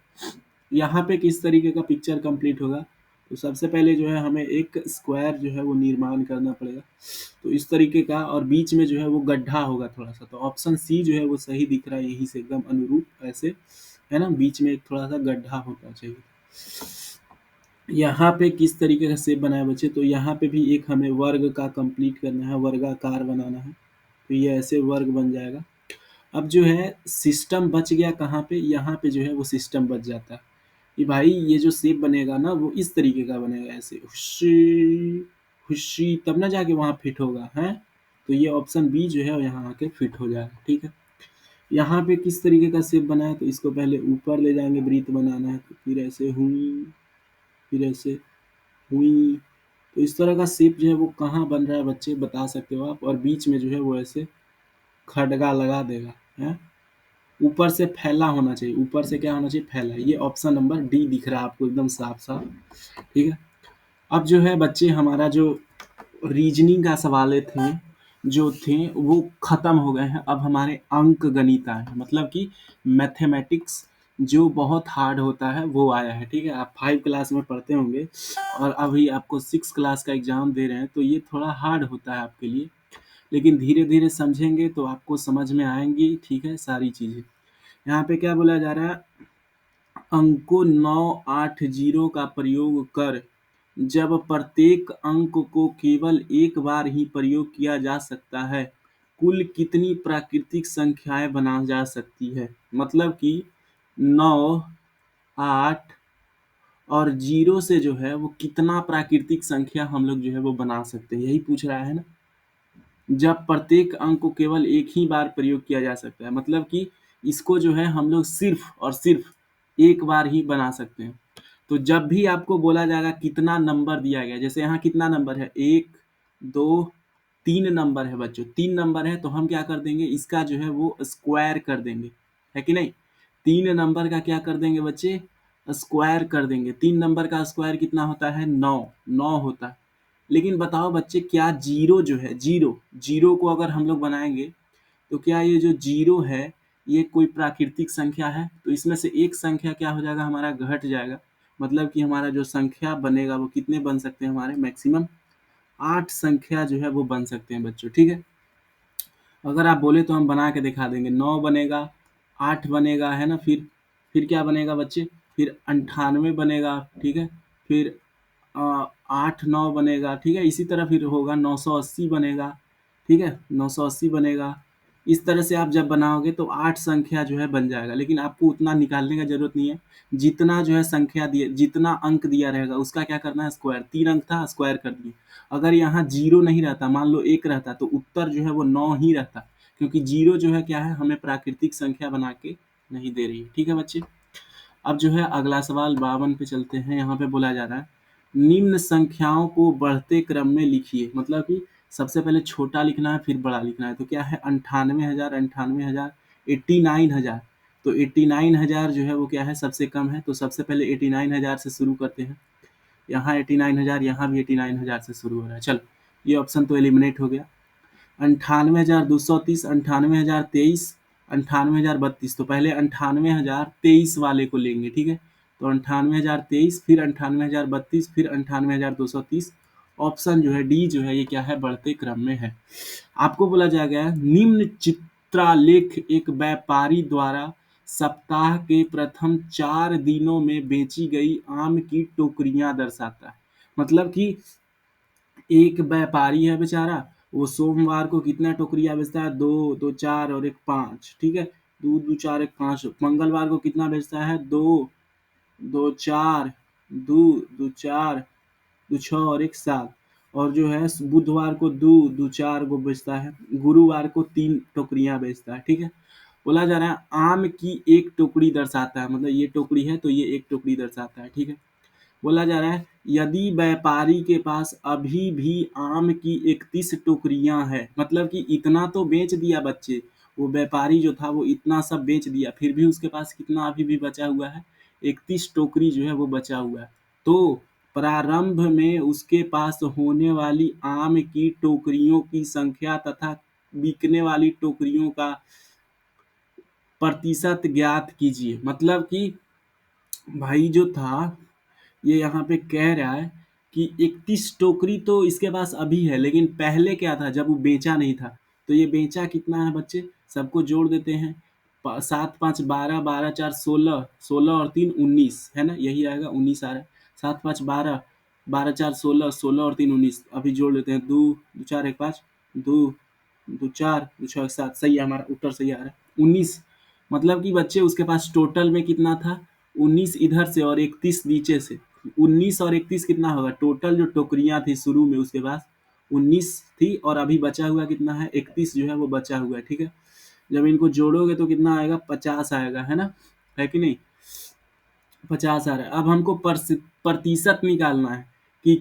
यहाँ पे किस तरीके का पिक्चर कंप्लीट होगा? तो सबसे पहले जो है हमें एक स्क्वायर जो है वो निर्माण करना पड़ेगा, तो इस तरीके का, और बीच में जो है वो गड्ढा होगा थोड़ा सा। तो ऑप्शन सी जो है वो सही दिख रहा है, यही से एकदम अनुरूप ऐसे, है ना? बीच में एक थोड़ा सा गड्ढा होना चाहिए। यहाँ पे किस तरीके का शेप बनाया बच्चे? तो यहाँ पे भी एक हमें वर्ग का कंप्लीट करना है, वर्गाकार बनाना है। तो ये ऐसे वर्ग बन जाएगा। अब जो है सिस्टम बच गया कहाँ पे? यहाँ पे जो है वो सिस्टम बच जाता है कि भाई ये जो शेप बनेगा ना वो इस तरीके का बनेगा, ऐसे हुशी हुशी, तब ना जाके वहाँ फिट होगा है। तो ये ऑप्शन बी जो है यहाँ आके फिट हो जाएगा। ठीक है। यहाँ पे किस तरीके का शेप बनाया? तो इसको पहले ऊपर ले जाएंगे, वृत्त बनाना है, तो फिर ऐसे हुई, फिर ऐसे हुई। तो इस तरह का शेप जो है वो कहाँ बन रहा है बच्चे, बता सकते हो आप? और बीच में जो है वो ऐसे खड़गा लगा देगा है। ऊपर से फैला होना चाहिए, ऊपर से क्या होना चाहिए? फैला। ये ऑप्शन नंबर डी दिख रहा है आपको एकदम साफ साफ। ठीक है। अब जो है बच्चे हमारा जो रीजनिंग का सवाल थे जो थे वो खत्म हो गए हैं। अब हमारे अंक गणित आए हैं, मतलब कि मैथमेटिक्स जो बहुत हार्ड होता है वो आया है। ठीक है। आप 5 क्लास में पढ़ते होंगे और अभी आपको 6 क्लास का एग्जाम दे रहे हैं, तो ये थोड़ा हार्ड होता है आपके लिए, लेकिन धीरे धीरे समझेंगे तो आपको समझ में आएंगी। ठीक है, सारी चीजें। यहाँ पे क्या बोला जा रहा है? अंकों 980 का प्रयोग कर जब प्रत्येक अंक को केवल एक बार ही प्रयोग किया जा सकता है, कुल कितनी प्राकृतिक संख्याएं बना जा सकती है? मतलब कि 9, 8 और 0 से जो है वो कितना प्राकृतिक संख्या हम लोग जो है वो बना सकते हैं, यही पूछ रहा है ना। जब प्रत्येक अंक को केवल एक ही बार प्रयोग किया जा सकता है, मतलब कि इसको जो है हम लोग सिर्फ और सिर्फ एक बार ही बना सकते हैं। तो जब भी आपको बोला जाएगा कितना नंबर दिया गया, जैसे यहाँ कितना नंबर है? 1, 2, 3 नंबर है बच्चों, 3 नंबर है, तो हम क्या कर देंगे? इसका जो है वो स्क्वायर कर देंगे, है कि नहीं? 3 नंबर का क्या कर देंगे बच्चे? स्क्वायर कर देंगे। 3 नंबर का स्क्वायर कितना होता है? 9, 9 होता है। लेकिन बताओ बच्चे, क्या जीरो जो है, जीरो, जीरो को अगर हम लोग बनाएंगे तो क्या ये जो जीरो है ये कोई प्राकृतिक संख्या है? तो इसमें से एक संख्या क्या हो जाएगा? हमारा घट जाएगा। मतलब कि हमारा जो संख्या बनेगा वो कितने बन सकते हैं? हमारे मैक्सिमम 8 संख्या जो है वो बन सकते हैं बच्चों। ठीक है। अगर आप बोले तो हम बना के दिखा देंगे। 9 बनेगा, 8 बनेगा, है ना? फिर क्या बनेगा बच्चे? फिर 98 बनेगा। ठीक है। फिर 8 9 बनेगा। ठीक है। इसी तरह फिर होगा 980 बनेगा। ठीक है, 980 बनेगा। इस तरह से आप जब बनाओगे तो 8 संख्या जो है बन जाएगा, लेकिन आपको उतना निकालने का जरूरत नहीं है। जितना जो है संख्या दिए, जितना अंक दिया रहेगा उसका क्या करना है, स्क्वायर। 3 अंक था, स्क्वायर कर दिए। अगर यहाँ 0 नहीं रहता, मान लो 1 रहता, तो उत्तर जो है वो 9 ही रहता, क्योंकि 0 जो है क्या है, हमें प्राकृतिक संख्या बना के नहीं दे रही है। ठीक है बच्चे। अब जो है अगला सवाल 52 पे चलते हैं। यहाँ पे बोला जा रहा है निम्न संख्याओं को बढ़ते क्रम में लिखिए। मतलब कि सबसे पहले छोटा लिखना है, फिर बड़ा लिखना है। तो क्या है, 98,000, 98,000, 89,000। तो 89,000 जो है वो क्या है, सबसे कम है। तो सबसे पहले 89,000 से शुरू करते हैं। यहाँ 89,000, यहाँ भी 89,000 से शुरू हो रहा है। चलो, ये ऑप्शन तो एलिमिनेट हो गया। 98,230, 98,023, 98,032। तो पहले 98,023 वाले को लेंगे, ठीक है। तो 98,023, फिर 98,032, फिर 98,230। ऑप्शन जो है डी जो है ये क्या है, बढ़ते क्रम में है। आपको बोला जा गया है निम्न चित्रालेख एक व्यापारी द्वारा सप्ताह के प्रथम 4 दिनों में बेची गई आम की टोकरियां दर्शाता है। मतलब कि एक व्यापारी है बेचारा, वो सोमवार को कितना टोकरिया बेचता है, 2, 2, 4 और 1, 5। ठीक है, 2, 2, 4, 1, 5। मंगलवार को कितना बेचता है, 2, 2, 4, 2, 2, 4, 2, 6 और 1, 7। और जो है बुधवार को 2, 2, 4 को बेचता है। गुरुवार को 3 टोकरियां बेचता है। ठीक है। बोला जा रहा है आम की एक टोकरी दर्शाता है, मतलब ये टोकरी है तो ये एक टोकरी दर्शाता है। ठीक है। बोला जा रहा है यदि व्यापारी के पास अभी भी आम की 31 टोकरियां हैं, मतलब कि इतना तो बेच दिया बच्चे, वो व्यापारी जो था वो इतना सब बेच दिया, फिर भी उसके पास कितना अभी भी बचा हुआ है, 31 टोकरी जो है वो बचा हुआ है। तो प्रारंभ में उसके पास होने वाली आम की टोकरियों की संख्या तथा बिकने वाली टोकरियों का प्रतिशत ज्ञात कीजिए। मतलब कि भाई जो था, ये यहाँ पे कह रहा है कि 31 टोकरी तो इसके पास अभी है, लेकिन पहले क्या था जब वो बेचा नहीं था। तो ये बेचा कितना है बच्चे, सबको जोड़ देते हैं। 7, 5, 12, 12, 4, 16, 16 और 3, 19 है ना, यही आएगा, 19 आ रहा है। 7, 5, 12, 12, 4, 16, 16 और 3, 19। अभी जोड़ लेते हैं, 2, 2, 4, 1, 5, 2, 2, 4, 2, 6, 7। सही है, हमारा उत्तर सही आ रहा है, 19। मतलब कि बच्चे उसके पास टोटल में कितना था, 19 इधर से और 31 नीचे से। 19 और 31 कितना होगा, टोटल जो टोकरियां थी शुरू में उसके पास 19 थी, और अभी बचा हुआ कितना है, 31 जो है वो बचा हुआ है। ठीक है। जब इनको जोड़ोगे तो कितना आएगा, 50 आएगा, है ना, है कि नहीं, 50 आ रहा है। अब हमको प्रतिशत निकालना है कि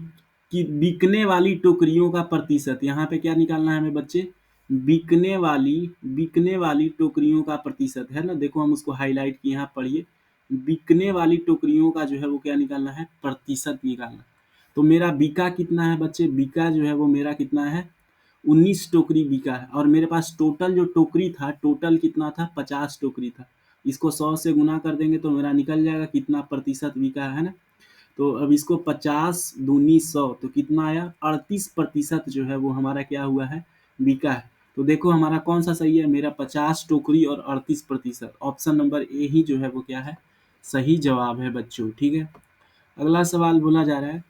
बिकने वाली टोकरियों का प्रतिशत। यहाँ पे क्या निकालना है हमें बच्चे, बिकने वाली बिकने वाली टोकरियों का प्रतिशत, है ना। देखो हम उसको हाईलाइट किए, यहाँ पढ़िए, बिकने वाली टोकरियों का जो है वो क्या निकालना है, प्रतिशत निकालना। तो मेरा बिका कितना है बच्चे, बिका जो है वो मेरा कितना है, 19 टोकरी बिका है। और मेरे पास टोटल जो टोकरी था, टोटल कितना था, 50 टोकरी था। इसको 100 से गुना कर देंगे तो मेरा निकल जाएगा कितना प्रतिशत बिका है ना। तो अब इसको 50 दूनी 100, तो कितना आया, 38% जो है वो हमारा क्या हुआ है, बिका है। तो देखो हमारा कौन सा सही है, मेरा 50 टोकरी और 38%। ऑप्शन नंबर ए ही जो है वो क्या है, सही जवाब है बच्चों। ठीक है। अगला सवाल बोला जा रहा है,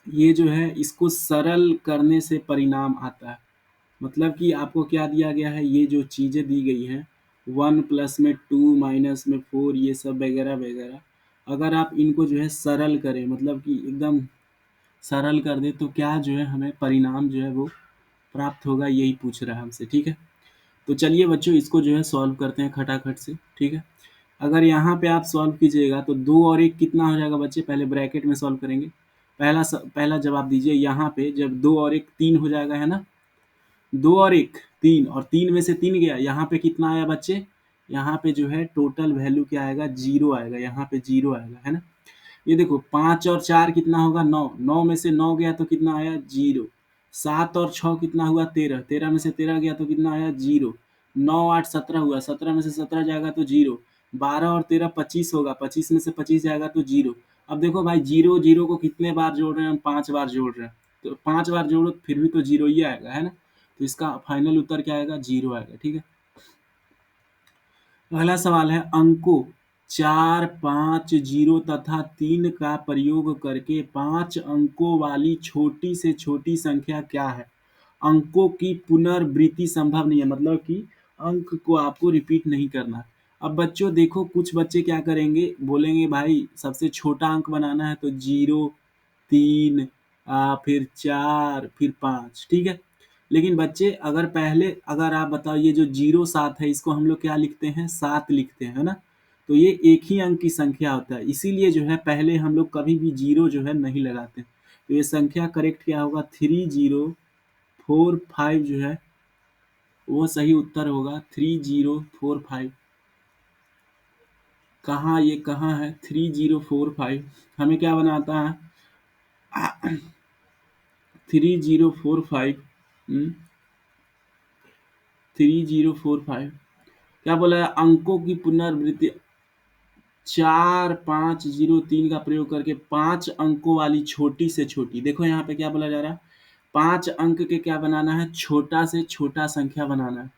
ये जो है इसको सरल करने से परिणाम आता है। मतलब कि आपको क्या दिया गया है, ये जो चीज़ें दी गई हैं, 1 प्लस में 2 माइनस में 4, ये सब वगैरह वगैरह, अगर आप इनको जो है सरल करें, मतलब कि एकदम सरल कर दे, तो क्या जो है हमें परिणाम जो है वो प्राप्त होगा, यही पूछ रहा है हमसे। ठीक है। तो चलिए बच्चों इसको जो है सॉल्व करते हैं खटाखट से। ठीक है। अगर यहाँ पे आप सॉल्व कीजिएगा तो 2 और 1 कितना हो जाएगा बच्चे, पहले ब्रैकेट में सॉल्व करेंगे। पहला जवाब दीजिए, यहाँ पे जब 2 और 1 3 हो जाएगा, है ना। 2 और 1 3, और 3 में से 3 गया, यहाँ पे कितना आया बच्चे, यहाँ पे जो है टोटल वैल्यू क्या आएगा, 0 आएगा, यहाँ पे 0 आएगा, है ना। ये देखो 5 और 4 कितना होगा, 9, 9 में से 9 गया तो कितना आया, 0। 7 और 6 कितना हुआ, 13, 13 में से 13 गया तो कितना आया, 0। 9, 8, 17 हुआ, 17 में से 17 जाएगा तो 0। 12 और 13 25 होगा, 25 में से 25 जाएगा तो 0। अब देखो भाई, 0 0 को कितने बार जोड़ रहे हैं हम, 5 बार जोड़ रहे हैं। तो 5 बार जोड़ो फिर भी तो 0 ही आएगा, है ना। तो इसका फाइनल उत्तर क्या आएगा, 0 आएगा। ठीक है। अगला सवाल है, अंकों 4, 5, 0 तथा 3 का प्रयोग करके 5 अंकों वाली छोटी से छोटी संख्या क्या है। अंकों की पुनर्वृत्ति संभव नहीं है, मतलब कि अंक को आपको रिपीट नहीं करना। अब बच्चों देखो, कुछ बच्चे क्या करेंगे, बोलेंगे भाई सबसे छोटा अंक बनाना है तो 0, 3, फिर 4, फिर 5, ठीक है। लेकिन बच्चे अगर पहले, अगर आप बताओ ये जो 0 7 है इसको हम लोग क्या लिखते हैं, 7 लिखते हैं, है ना। तो ये एक ही अंक की संख्या होता है, इसीलिए जो है पहले हम लोग कभी भी 0 जो है नहीं लगाते। तो ये संख्या करेक्ट क्या होगा, 3045 जो है वो सही उत्तर होगा। 3045 कहाँ, ये कहाँ है 3045, हमें क्या बनाता है 3045, 3045 क्या बोला है, अंकों की पुनरावृत्ति 4503 का प्रयोग करके 5 अंकों वाली छोटी से छोटी, देखो यहाँ पे क्या बोला जा रहा है, 5 अंक के क्या बनाना है, छोटा से छोटा संख्या बनाना है।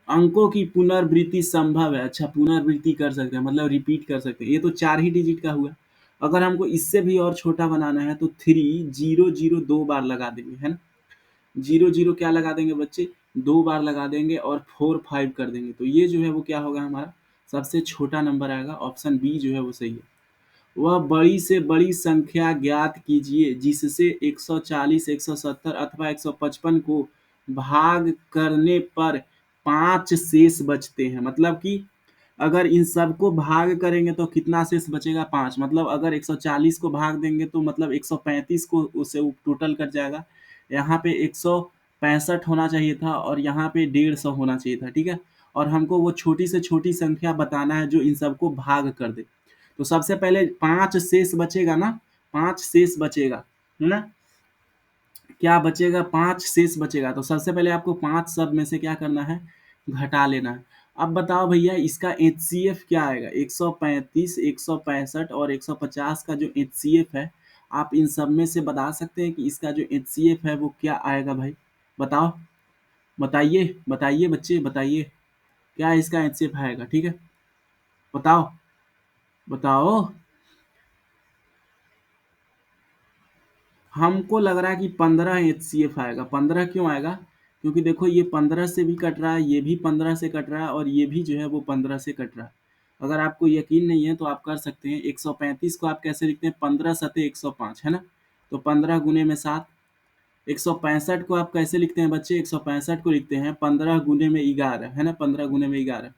अंकों की पुनरावृत्ति संभव है, अच्छा पुनरावृत्ति कर सकते हैं मतलब रिपीट कर सकते हैं, ये तो 4 ही डिजिट का हुआ। अगर हमको इससे भी और छोटा बनाना है तो 300 2 बार लगा देंगे, है ना। 00 क्या लगा देंगे बच्चे, 2 बार लगा देंगे और 45 कर देंगे, तो ये जो है वो क्या होगा, हमारा सबसे छोटा नंबर आएगा। ऑप्शन बी जो है वो सही है। वह बड़ी से बड़ी संख्या ज्ञात कीजिए जिससे 140, 170 अथवा 155 को भाग करने पर 5 शेष बचते हैं। मतलब कि अगर इन सबको भाग करेंगे तो कितना शेष बचेगा, 5। मतलब अगर 140 को भाग देंगे तो मतलब 135 को उससे टोटल कट जाएगा। यहाँ पे 165 होना चाहिए था और यहाँ पे 150 होना चाहिए था, ठीक है। और हमको वो छोटी से छोटी संख्या बताना है जो इन सबको भाग कर दे। तो सबसे पहले 5 शेष बचेगा ना, 5 शेष बचेगा, है ना। क्या बचेगा, 5 शेष बचेगा। तो सबसे पहले आपको 5 सब में से क्या करना है, घटा लेना है। अब बताओ भैया इसका एचसीएफ क्या आएगा, 135, 165 और 150 का जो एचसीएफ है, आप इन सब में से बता सकते हैं कि इसका जो एचसीएफ है वो क्या आएगा भाई, बताओ, बताइए बताइए बच्चे बताइए, क्या इसका एचसीएफ आएगा, ठीक है, बताओ बताओ। हमको लग रहा है कि 15 एचसीएफ आएगा। 15 क्यों आएगा, क्योंकि देखो ये 15 से भी कट रहा है, ये भी 15 से कट रहा है और ये भी जो है वो 15 से कट रहा है। अगर आपको यकीन नहीं है तो आप कर सकते हैं, 135 को आप कैसे लिखते हैं, 15 सते 105, है ना। तो 15 गुने में 7। 165 को आप कैसे लिखते हैं बच्चे, 165 को लिखते हैं 15 गुने में 11, है ना, 15 गुने में 11।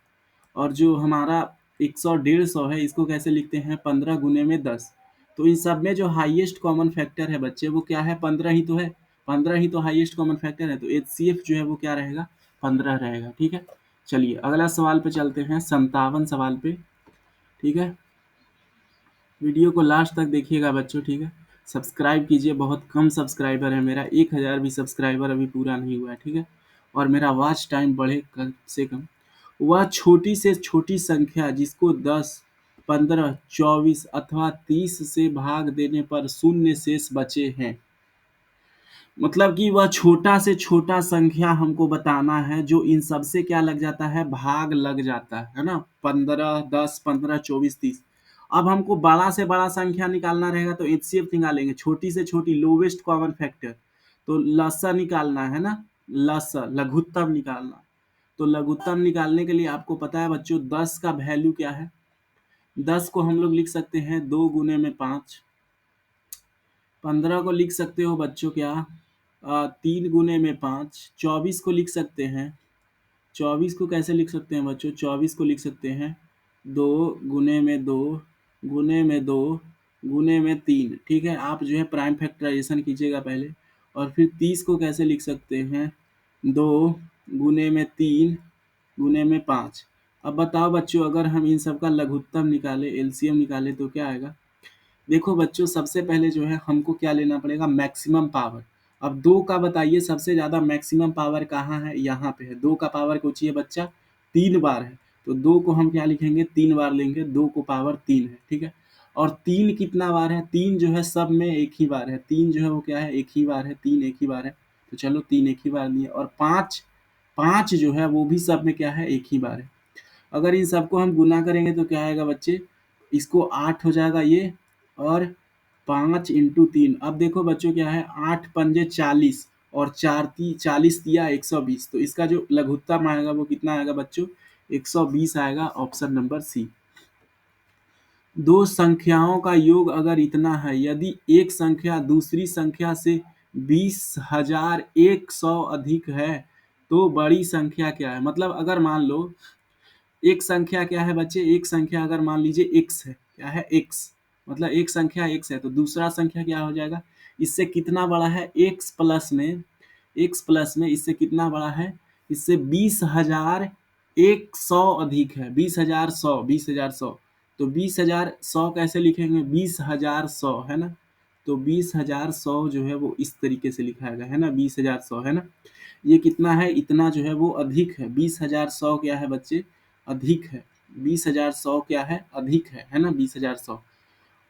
और जो हमारा 100 150 है इसको कैसे लिखते हैं, 15 गुने में 10। तो इन सब में जो हाईएस्ट कॉमन फैक्टर है बच्चे वो क्या है, 15 ही तो है। 15 ही तो हाईएस्ट कॉमन फैक्टर है, तो एचसीएफ जो है वो क्या रहेगा, 15 रहेगा, ठीक है। चलिए अगला सवाल पे चलते हैं, 57 सवाल पे, ठीक है। वीडियो को लास्ट तक देखिएगा बच्चों, ठीक है। सब्सक्राइब कीजिए, बहुत कम सब्सक्राइबर है मेरा, 1000 भी सब्सक्राइबर अभी पूरा नहीं हुआ है, ठीक है। और मेरा वॉच टाइम बढ़े कम से कम। वह छोटी से छोटी संख्या जिसको 10, 15, 24 अथवा 30 से भाग देने पर शून्य शेष बचे हैं। मतलब कि वह छोटा से छोटा संख्या हमको बताना है जो इन सब से क्या लग जाता है, भाग लग जाता है ना। 15, 10, 15, 24, 30। अब हमको बड़ा से बड़ा संख्या निकालना रहेगा तो एचसीएफ निकालेंगे, छोटी से छोटी लोवेस्ट कॉमन फैक्टर, तो लसा निकालना है ना, लसा लघुत्तम निकालना। तो लघुत्तम निकालने के लिए आपको पता है बच्चों 10 का वैल्यू क्या है। 10 को हम लोग लिख सकते हैं 2 गुने में 5। 15 को लिख सकते हो बच्चों क्या, 3 गुने में 5। 24 को लिख सकते हैं, 24 को कैसे लिख सकते हैं बच्चों, 24 को लिख सकते हैं 2 गुने में 2 गुने में 2 गुने में 3, ठीक है। आप जो है प्राइम फैक्टराइजेशन कीजिएगा पहले। और फिर 30 को कैसे लिख सकते हैं, 2 गुने में 3 गुने में 5। अब बताओ बच्चों अगर हम इन सब का लघुत्तम निकाले, एलसीएम निकाले तो क्या आएगा। देखो बच्चों सबसे पहले जो है हमको क्या लेना पड़ेगा, मैक्सिमम पावर। अब 2 का बताइए सबसे ज़्यादा मैक्सिमम पावर कहाँ है, यहाँ पे है। 2 का पावर पूछिए बच्चा 3 बार है, तो 2 को हम क्या लिखेंगे, 3 बार लेंगे, 2 को पावर 3 है, ठीक है। और 3 कितना बार है, 3 जो है सब में एक ही बार है, 3 जो है वो क्या है, एक ही बार है, 3 एक ही बार है। तो चलो 3 एक ही बार लिए। और 5, 5 जो है वो भी सब में क्या है, एक ही बार है। अगर इन सबको हम गुना करेंगे तो क्या आएगा बच्चे, इसको 8 हो जाएगा ये, और 5 इंटू 3। अब देखो बच्चों क्या है, 8 पंजे 40, और 40 दिया 120, तो इसका जो लघुत्तम आएगा वो कितना आएगा बच्चों, 120 आएगा, ऑप्शन नंबर सी। दो संख्याओं का योग अगर इतना है, यदि एक संख्या दूसरी संख्या से 20,100 अधिक है, तो बड़ी संख्या क्या है। मतलब अगर मान लो एक संख्या क्या है बच्चे, एक संख्या अगर मान लीजिए x है, क्या है x, मतलब एक संख्या x है, तो दूसरा संख्या क्या हो जाएगा, इससे कितना बड़ा है, x प्लस में इससे कितना बड़ा है, इससे 20,100 अधिक है, 20,100 तो 20,100 कैसे लिखेंगे, 20,100 है ना, तो 20,100 जो है वो इस तरीके से लिखा है ना, 20,100 है ना, ये कितना है, इतना जो है वो अधिक है, 20,100 क्या है बच्चे, अधिक है, 20,100 क्या है, अधिक है ना, 20,100।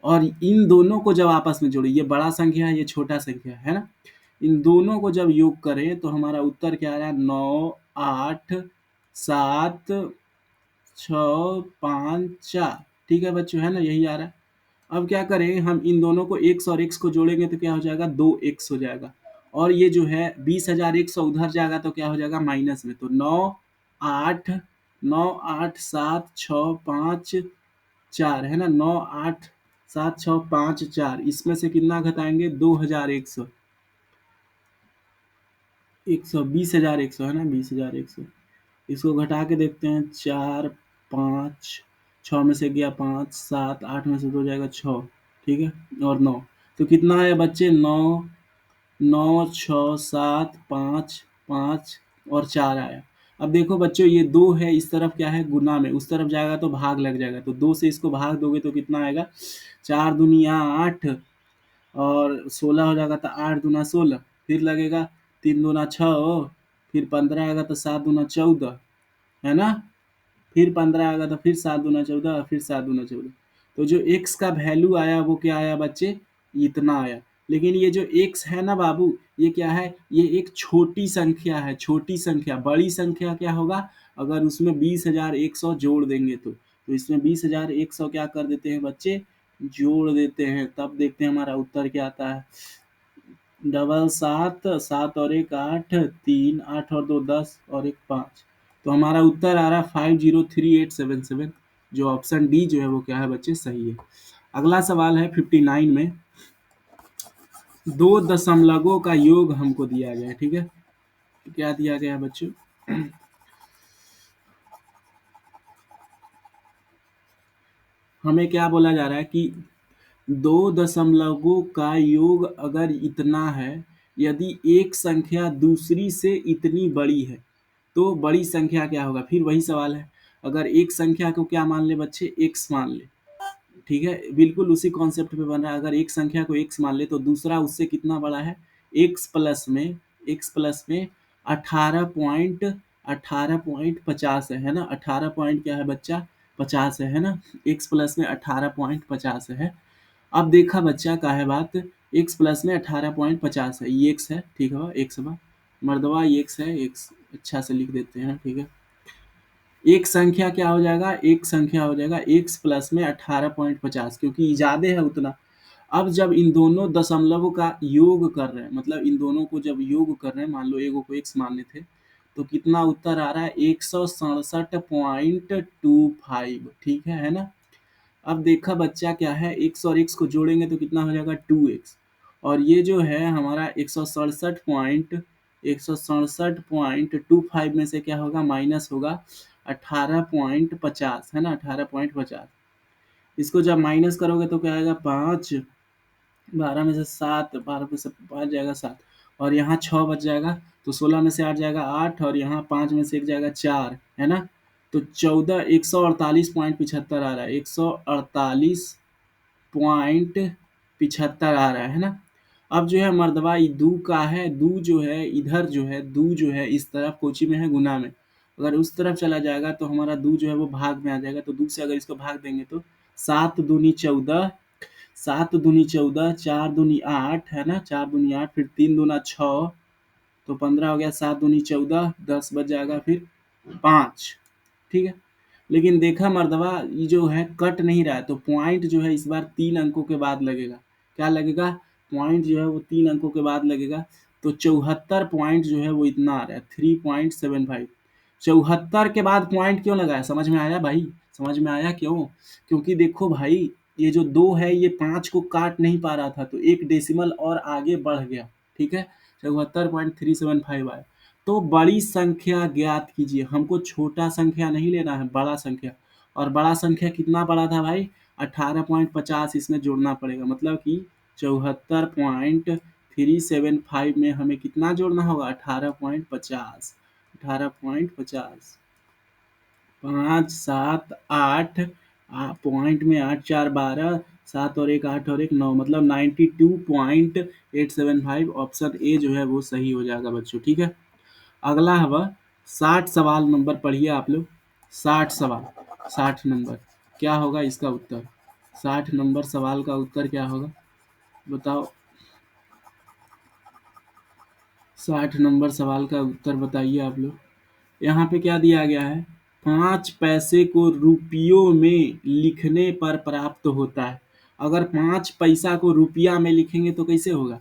और इन दोनों को जब आपस में जोड़े, ये बड़ा संख्या है, ये छोटा संख्या है ना, इन दोनों को जब योग करें तो हमारा उत्तर क्या आ रहा है, 9, 8, 7, 6, 5, 4, ठीक है बच्चों, है ना, यही आ रहा है। अब क्या करें, हम इन दोनों को x और x को जोड़ेंगे तो क्या हो जाएगा, 2x हो जाएगा, और ये जो है 20,100 उधर जाएगा तो क्या हो जाएगा, माइनस में, तो 9, 8, 9, 8, 7, 6, 5, 4 है ना, 9, 8, 7, 6, 5, 4, इसमें से कितना घटाएंगे, 2,100, 20,100 है ना, 20,100, इसको घटा के देखते हैं, 4, 5, 6 में से गया 5, 7, 8 में से 2 जाएगा 6, ठीक है, और 9, तो कितना है बच्चे, 9, 9, 6, 7, 5, 5 और 4 आया। अब देखो बच्चों, ये 2 है, इस तरफ क्या है, गुना में, उस तरफ जाएगा तो भाग लग जाएगा, तो 2 से इसको भाग दोगे तो कितना आएगा, 4 दूनी 8 और 16 हो जाएगा, तो 8 दूना 16, फिर लगेगा 3 दूना 6, फिर 15 आएगा तो 7 दूना 14, है ना, फिर 15 आएगा तो फिर 7 दूना 14, फिर 7 दूना 14, तो जो x का वैल्यू आया वो क्या आया बच्चे, इतना आया। लेकिन ये जो x है ना बाबू, ये क्या है, ये एक छोटी संख्या है, छोटी संख्या, बड़ी संख्या क्या होगा, अगर उसमें 20,100 जोड़ देंगे तो इसमें 20,100 क्या कर देते हैं बच्चे, जोड़ देते हैं, तब देखते हैं हमारा उत्तर क्या आता है, डबल 7, 7 और 1 8, 3, 8 और 2 10 और 1 5, तो हमारा उत्तर आ रहा है 503877, जो ऑप्शन डी जो है वो क्या है बच्चे, सही है। अगला सवाल है 59 में, दो दशमलवों का योग हमको दिया गया है, ठीक है, क्या दिया गया है बच्चों, हमें क्या बोला जा रहा है कि दो दशमलवों का योग अगर इतना है, यदि एक संख्या दूसरी से इतनी बड़ी है, तो बड़ी संख्या क्या होगा, फिर वही सवाल है, अगर एक संख्या को क्या मान ले बच्चे, x मान ले, ठीक है, बिल्कुल उसी कॉन्सेप्ट पे बन रहा है, अगर एक संख्या को x मान ले तो दूसरा उससे कितना बड़ा है, x प्लस में 18.50 है ना, 18 पॉइंट क्या है बच्चा, 50 है ना, x प्लस में 18.50 है। अब देखा बच्चा का है बात, x प्लस में 18.50 है, ये x है, ठीक है, x बा मर्दवा, ये x है, x अच्छा से लिख देते हैं, ठीक है, एक संख्या क्या हो जाएगा, एक संख्या हो जाएगा x+में 18.50, क्योंकि ज्यादा है उतना। अब जब इन दोनों दशमलवों का योग कर रहे हैं, मतलब इन दोनों को जब योग कर रहे हैं, मान लो एगो को x मान लेते, तो कितना उत्तर आ रहा है, 167.25, ठीक है ना। अब देखा बच्चा क्या है, x और x को जोड़ेंगे तो कितना हो जाएगा, 2x, और ये जो है हमारा 167.25 में से क्या होगा, माइनस होगा 18.50, है ना, 18.50, इसको जब माइनस करोगे तो क्या आएगा, 5, 12 में से 7, 12 में से 5 जाएगा 7, और यहाँ 6 बच जाएगा, तो 16 में से 8 जाएगा 8, और यहाँ 5 में से 1 जाएगा 4, है ना, तो 148.75 आ रहा है, 148.75 आ रहा है ना। अब जो है मर्दबा, ये दू का है, दू जो है इधर जो है, दू जो है इस तरफ कोची में है, गुना में, अगर उस तरफ चला जाएगा तो हमारा दू जो है वो भाग में आ जाएगा, तो दू से अगर इसको भाग देंगे तो 7 दूनी 14, 7 दूनी 14, 4 दूनी 8, है ना, 4 दूनी 8, फिर 3 दूना 6, तो 15 हो गया, 7 दूनी 14, 10 बच जाएगा, फिर 5, ठीक है। लेकिन देखा मर्दवा, ये जो है कट नहीं रहा है, तो पॉइंट जो है इस बार 3 अंकों के बाद लगेगा, क्या लगेगा, पॉइंट जो है वो 3 अंकों के बाद लगेगा, तो 74 पॉइंट जो है वो इतना आ रहा है 3.75। 74 के बाद पॉइंट क्यों लगाया, समझ में आया भाई? समझ में आया क्यों? क्योंकि देखो भाई, ये जो 2 है ये 5 को काट नहीं पा रहा था, तो एक डेसिमल और आगे बढ़ गया। ठीक है, 74.375 आया। तो बड़ी संख्या ज्ञात कीजिए। हमको छोटा संख्या नहीं लेना है, बड़ा संख्या। और बड़ा संख्या कितना बड़ा था भाई? 18.50 इसमें जोड़ना पड़ेगा, मतलब कि 74.375 में हमें कितना जोड़ना होगा? 18.50। 18.50, 5, 7, 8 पॉइंट में 8, 4, 12, 7 और 1, 8 और 1, 9, मतलब 92.875। ऑप्शन ए जो है वो सही हो जाएगा बच्चों। ठीक है, अगला है वह 60 सवाल नंबर पढ़िए आप लोग। 60 सवाल, 60 नंबर क्या होगा इसका उत्तर? 60 नंबर सवाल का उत्तर क्या होगा बताओ? 60 नंबर सवाल का उत्तर बताइए आप लोग। यहाँ पे क्या दिया गया है? 5 पैसे को रुपयों में लिखने पर प्राप्त होता है। अगर 5 पैसा को रुपया में लिखेंगे तो कैसे होगा?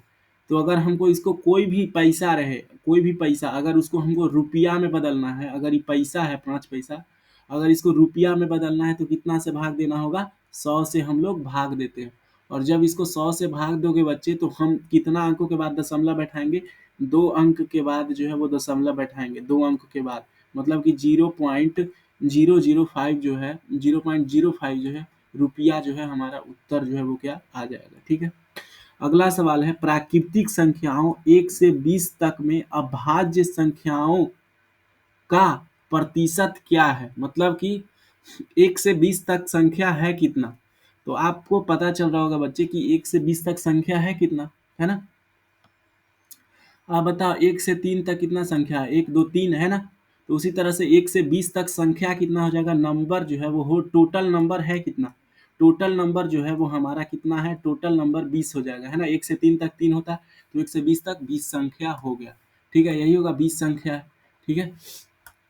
तो अगर हमको इसको कोई भी पैसा रहे, कोई भी पैसा, अगर उसको हमको रुपया में बदलना है, अगर ये पैसा है 5 पैसा, अगर इसको रुपया में बदलना है तो कितना से भाग देना होगा? 100 से हम लोग भाग देते हैं। और जब इसको 100 से भाग दोगे बच्चे, तो हम कितना अंकों के बाद दशमलव बैठाएंगे? 2 अंक के बाद जो है वो दशमलव बैठाएंगे, 2 अंक के बाद, मतलब कि 0.005 जो है, 0.05 जो है रुपया जो है हमारा उत्तर जो है वो क्या आ जाएगा। ठीक है, अगला सवाल है प्राकृतिक संख्याओं 1 से 20 तक में अभाज्य संख्याओं का प्रतिशत क्या है? मतलब कि 1 से 20 तक संख्या है कितना? तो आपको पता चल रहा होगा बच्चे कि 1 से 20 तक संख्या है कितना, है ना? आप बताओ 1 से 3 तक कितना संख्या है? 1, 2, 3 है ना? तो उसी तरह से 1 से 20 तक संख्या कितना हो जाएगा? नंबर जो है वो हो, टोटल नंबर है कितना? टोटल नंबर जो है वो हमारा कितना है? टोटल नंबर 20 हो जाएगा, है ना? 1 से 3 तक 3 होता है, तो 1 से 20 तक 20 संख्या हो गया। ठीक है, यही होगा 20 संख्या है। ठीक है,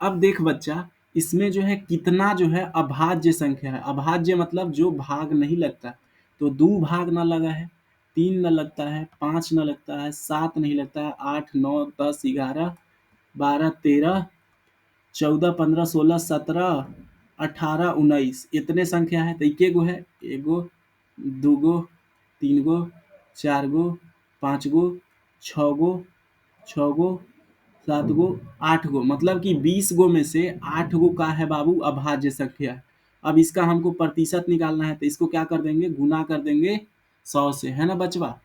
अब देख बच्चा, इसमें जो है कितना जो है अभाज्य संख्या है। अभाज्य मतलब जो भाग नहीं लगता। तो 2 भाग ना लगा है, 3 न लगता है, 5 न लगता है, 7 नहीं लगता है, 8, 9, 10, 11, 12, 13, 14, 15, 16, 17, 18, 19 इतने संख्या है। तो इके गो है, एगो, दूगो, तीन गो, 4 गो, 5 गो, 6 गो, 6 गो, 7 गो, 8 गो, मतलब कि 20 गो में से 8 गो का है बाबू अभाज्य संख्या है। अब इसका हमको प्रतिशत निकालना है, तो इसको क्या कर देंगे? गुना कर देंगे 100 से, है ना बचवा?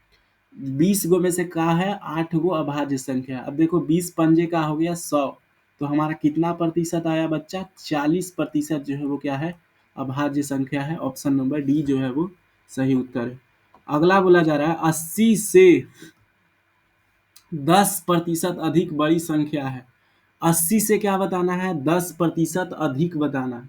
20 गो में से का है? 8 गो अभाज्य संख्या। अब देखो 20 पंजे का हो गया 100, तो हमारा कितना प्रतिशत आया बच्चा? 40% जो है वो क्या है? अभाज्य संख्या है। ऑप्शन नंबर डी जो है वो सही उत्तर है। अगला बोला जा रहा है 80 से 10% अधिक बड़ी संख्या है। 80 से क्या बताना है? 10% अधिक बताना है।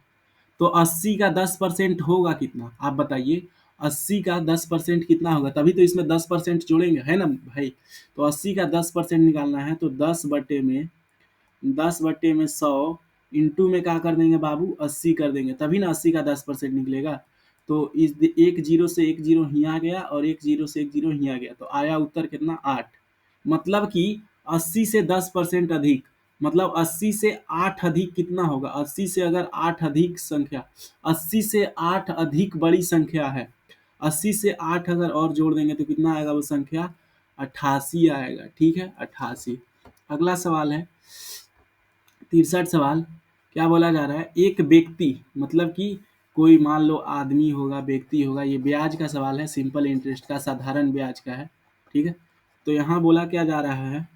तो 80 का 10% होगा कितना? आप बताइए। 80 का 10% कितना होगा? तभी तो इसमें 10% जोड़ेंगे, है ना भाई? तो 80 का 10% निकालना है, तो 10 बटे में 100 इंटू में क्या कर देंगे बाबू? 80 कर देंगे, तभी ना 80 का 10% निकलेगा। तो इस एक जीरो से एक जीरो यहाँ गया, और एक जीरो से एक जीरो यहाँ गया, तो आया उत्तर कितना? 8। मतलब कि 80 से 10% अधिक, मतलब 80 से 8 अधिक कितना होगा? 80 से अगर 8 अधिक संख्या, 80 से 8 अधिक बड़ी संख्या है, 80 से 8 अगर और जोड़ देंगे तो कितना आएगा वो संख्या? 88 आएगा। ठीक है, 88। अगला सवाल है 63 सवाल। क्या बोला जा रहा है? एक व्यक्ति, मतलब कि कोई मान लो आदमी होगा, व्यक्ति होगा, ये ब्याज का सवाल है, सिंपल इंटरेस्ट का, साधारण ब्याज का है। ठीक है, तो यहाँ बोला क्या जा रहा है?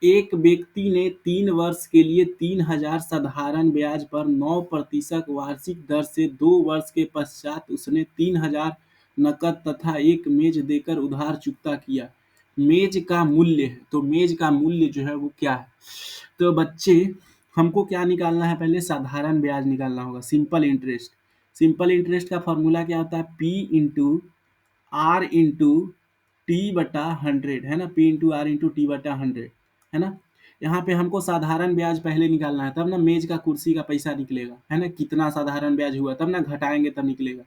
एक व्यक्ति ने 3 वर्ष के लिए 3000 साधारण ब्याज पर 9% वार्षिक दर से 2 वर्ष के पश्चात उसने 3000 नकद तथा एक मेज देकर उधार चुकता किया। मेज का मूल्य है, तो मेज का मूल्य जो है वो क्या है? तो बच्चे, हमको क्या निकालना है? पहले साधारण ब्याज निकालना होगा, सिंपल इंटरेस्ट। सिंपल इंटरेस्ट का फॉर्मूला क्या होता है? P into R into T बटा 100, है ना? P into R into T बटा 100, है ना? यहाँ पे हमको साधारण ब्याज पहले निकालना है, तब ना मेज का कुर्सी का पैसा निकलेगा, है ना? कितना साधारण ब्याज हुआ, तब ना घटाएंगे तब निकलेगा।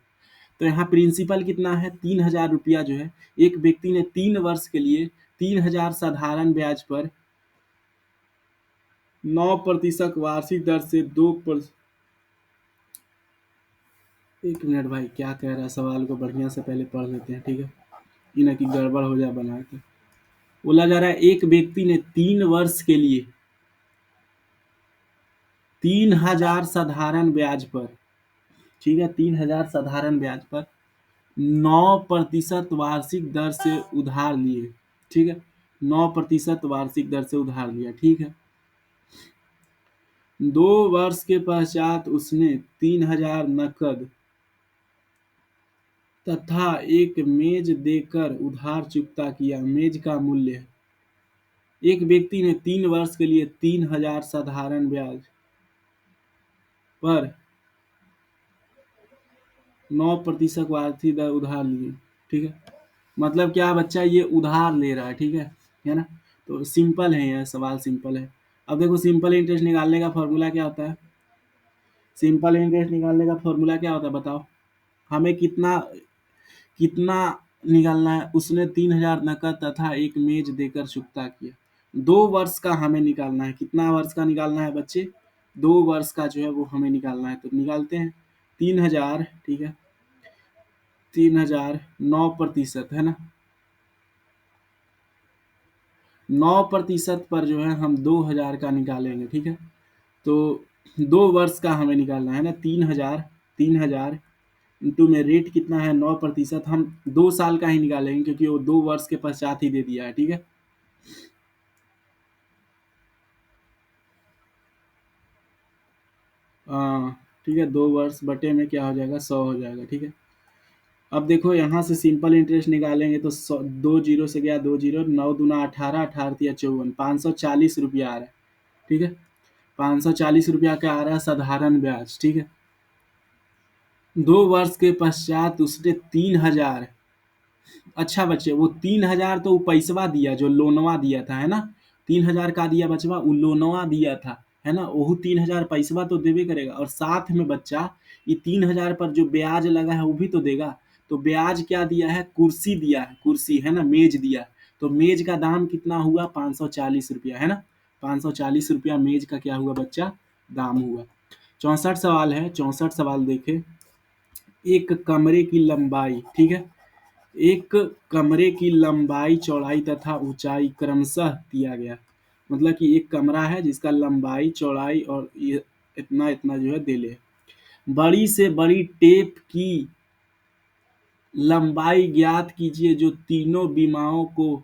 तो यहाँ प्रिंसिपल कितना है? 3000 रुपया जो है, एक व्यक्ति ने 3 वर्ष के लिए 3000 साधारण ब्याज पर 9% वार्षिक दर से 2%। एक मिनट भाई, क्या कह रहा है, सवाल को बढ़िया से पहले पढ़ लेते हैं, ठीक है, ये ना कि गड़बड़ हो जाए बना के। बोला जा रहा है एक व्यक्ति ने 3 वर्ष के लिए 3000 साधारण ब्याज पर, ठीक है, 3000 साधारण ब्याज पर 9% वार्षिक दर से उधार लिए, ठीक है, 9% वार्षिक दर से उधार लिया, ठीक है। 2 वर्ष के पश्चात उसने 3000 नकद तथा एक मेज देकर उधार चुकता किया। मेज का मूल्य, एक व्यक्ति ने 3 वर्ष के लिए 3000 साधारण ब्याज पर 9% वार्षिक दर उधार लिए, ठीक है। मतलब क्या बच्चा, ये उधार ले रहा है ना। तो सिंपल है, यह सवाल सिंपल है। अब देखो, सिंपल इंटरेस्ट निकालने का फॉर्मूला क्या होता है? सिंपल इंटरेस्ट निकालने का फॉर्मूला क्या होता है बताओ? हमें कितना कितना निकालना है? उसने 3000 नकद तथा एक मेज देकर चुकता किया। 2 वर्ष का हमें निकालना है। कितना वर्ष का निकालना है बच्चे? 2 वर्ष का जो है वो हमें निकालना है। तो निकालते हैं। 3000, ठीक है, 3000 9% है ना। 9% पर जो है हम 2000 का निकालेंगे, ठीक है। तो 2 वर्ष का हमें निकालना है ना। 3000 इंटू में रेट कितना है? 9%। हम 2 साल का ही निकालेंगे क्योंकि वो 2 वर्ष के पश्चात ही दे दिया है, ठीक है। ठीक है, 2 वर्ष बटे में क्या हो जाएगा? 100 हो जाएगा, ठीक है। अब देखो, यहाँ से सिंपल इंटरेस्ट निकालेंगे तो 2 जीरो से गया 2 जीरो, 9 दूना 18, 18 तिया 54, 540 रुपया आ रहा है, ठीक है। 540 रुपया का आ रहा है साधारण ब्याज, ठीक है। 2 वर्ष के पश्चात उसने 3000, अच्छा बच्चे, वो 3000 तो वो पैसवा दिया जो लोनवा दिया था, है ना। 3000 का दिया बचवा, वो लोनवा दिया था, है ना। वही 3000 पैसवा तो देवे करेगा, और साथ में बच्चा ये 3000 पर जो ब्याज लगा है वो भी तो देगा। तो ब्याज क्या दिया है? कुर्सी दिया है, कुर्सी, है ना, मेज दिया है। तो मेज का दाम कितना हुआ? 540 रुपया, है ना। 540 रुपया मेज का क्या हुआ बच्चा? दाम हुआ। 64 सवाल है। 64 सवाल देखे। एक कमरे की लंबाई, ठीक है, एक कमरे की लंबाई, चौड़ाई तथा ऊंचाई क्रमशः दिया गया। मतलब कि एक कमरा है जिसका लंबाई, चौड़ाई और ये इतना इतना जो है दे ले। बड़ी से बड़ी टेप की लंबाई ज्ञात कीजिए जो तीनों बीमाओं को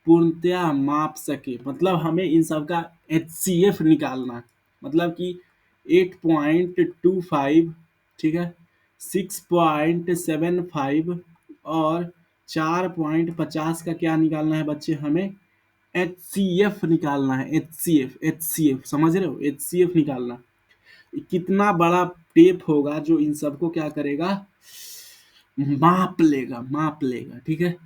पूर्णतया माप सके। मतलब हमें इन सब का HCF निकालना है। मतलब कि 8.25, ठीक है, 6.75 और 4.50 का क्या निकालना है बच्चे? हमें HCF निकालना है। HCF समझ रहे हो? HCF निकालना। कितना बड़ा टेप होगा जो इन सबको क्या करेगा? माप लेगा, ठीक है।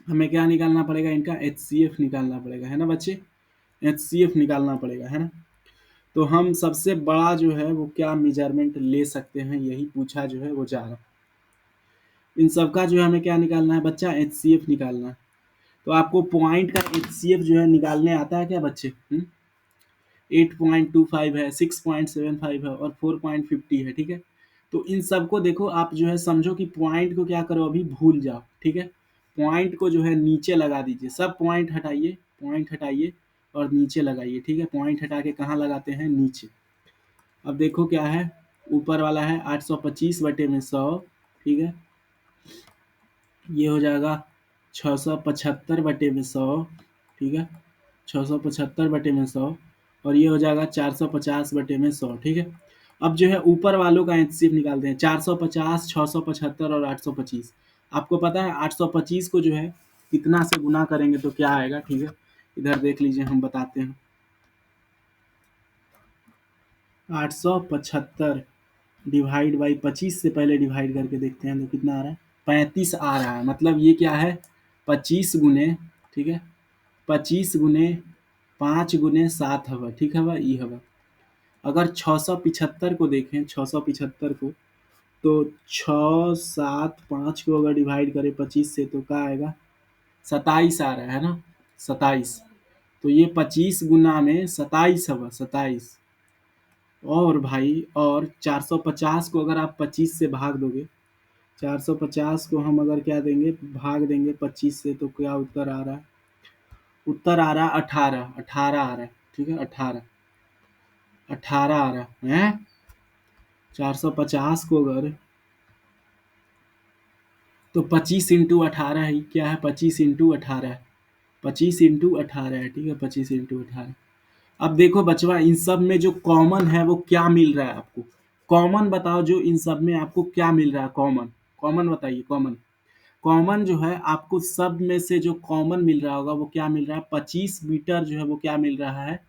हमें क्या निकालना पड़ेगा? इनका HCF निकालना पड़ेगा, है ना बच्चे। HCF निकालना पड़ेगा, है ना। तो हम सबसे बड़ा जो है वो क्या मेजरमेंट ले सकते हैं, यही पूछा जो है वो जा रहा है। इन सब का जो है हमें क्या निकालना है बच्चा? HCF निकालना है। तो आपको पॉइंट का HCF जो है निकालने आता है क्या बच्चे? 8.25 है, 6.75 है और 4.50 है, ठीक है। तो इन सबको देखो, आप जो है समझो कि पॉइंट को क्या करो, अभी भूल जाओ, ठीक है। पॉइंट को जो है नीचे लगा दीजिए। सब पॉइंट हटाइए और नीचे लगाइए, ठीक है। पॉइंट हटा के कहाँ लगाते हैं? नीचे। अब देखो क्या है, ऊपर वाला है 825/100, ठीक है। ये हो जाएगा 675/100, ठीक है, 675/100। और ये हो जाएगा 450/100, ठीक है। अब जो है ऊपर वालों का HCF निकालते हैं। 450, 675 और 825। आपको पता है 825 को जो है कितना से गुना करेंगे तो क्या आएगा? ठीक है, इधर देख लीजिए, हम बताते हैं। 875 डिवाइड बाई 25 से पहले डिवाइड करके देखते हैं तो कितना आ रहा है? 35 आ रहा है। मतलब ये क्या है? 25 गुने, ठीक है, 25 गुने 5 गुने 7 हवा, ठीक हवा, ई हवा। अगर 675 को देखें, 675 को, तो 6 7 5 को अगर डिवाइड करें 25 से तो क्या आएगा? 27 आ रहा है ना, 27। तो ये 25 गुना में 27 होगा, 27। और भाई और 450 को अगर आप 25 से भाग दोगे, 450 को हम अगर क्या देंगे, भाग देंगे 25 से, तो क्या उत्तर आ रहा है? उत्तर आ रहा है 18, 18 आ रहा है, ठीक है, 18, 18 आ रहा है। 450 को अगर, तो 25 × 18 ही क्या है, 25 × 18 है, 25 × 18 है, ठीक है, 25 × 18। अब देखो बचवा, इन सब में जो कॉमन है वो क्या मिल रहा है आपको? कॉमन बताओ, जो इन सब में आपको क्या मिल रहा है कॉमन? कॉमन बताइए, कॉमन। कॉमन जो है आपको सब में से जो कॉमन मिल रहा होगा वो क्या मिल रहा है? 25 मीटर जो है वो क्या मिल रहा है?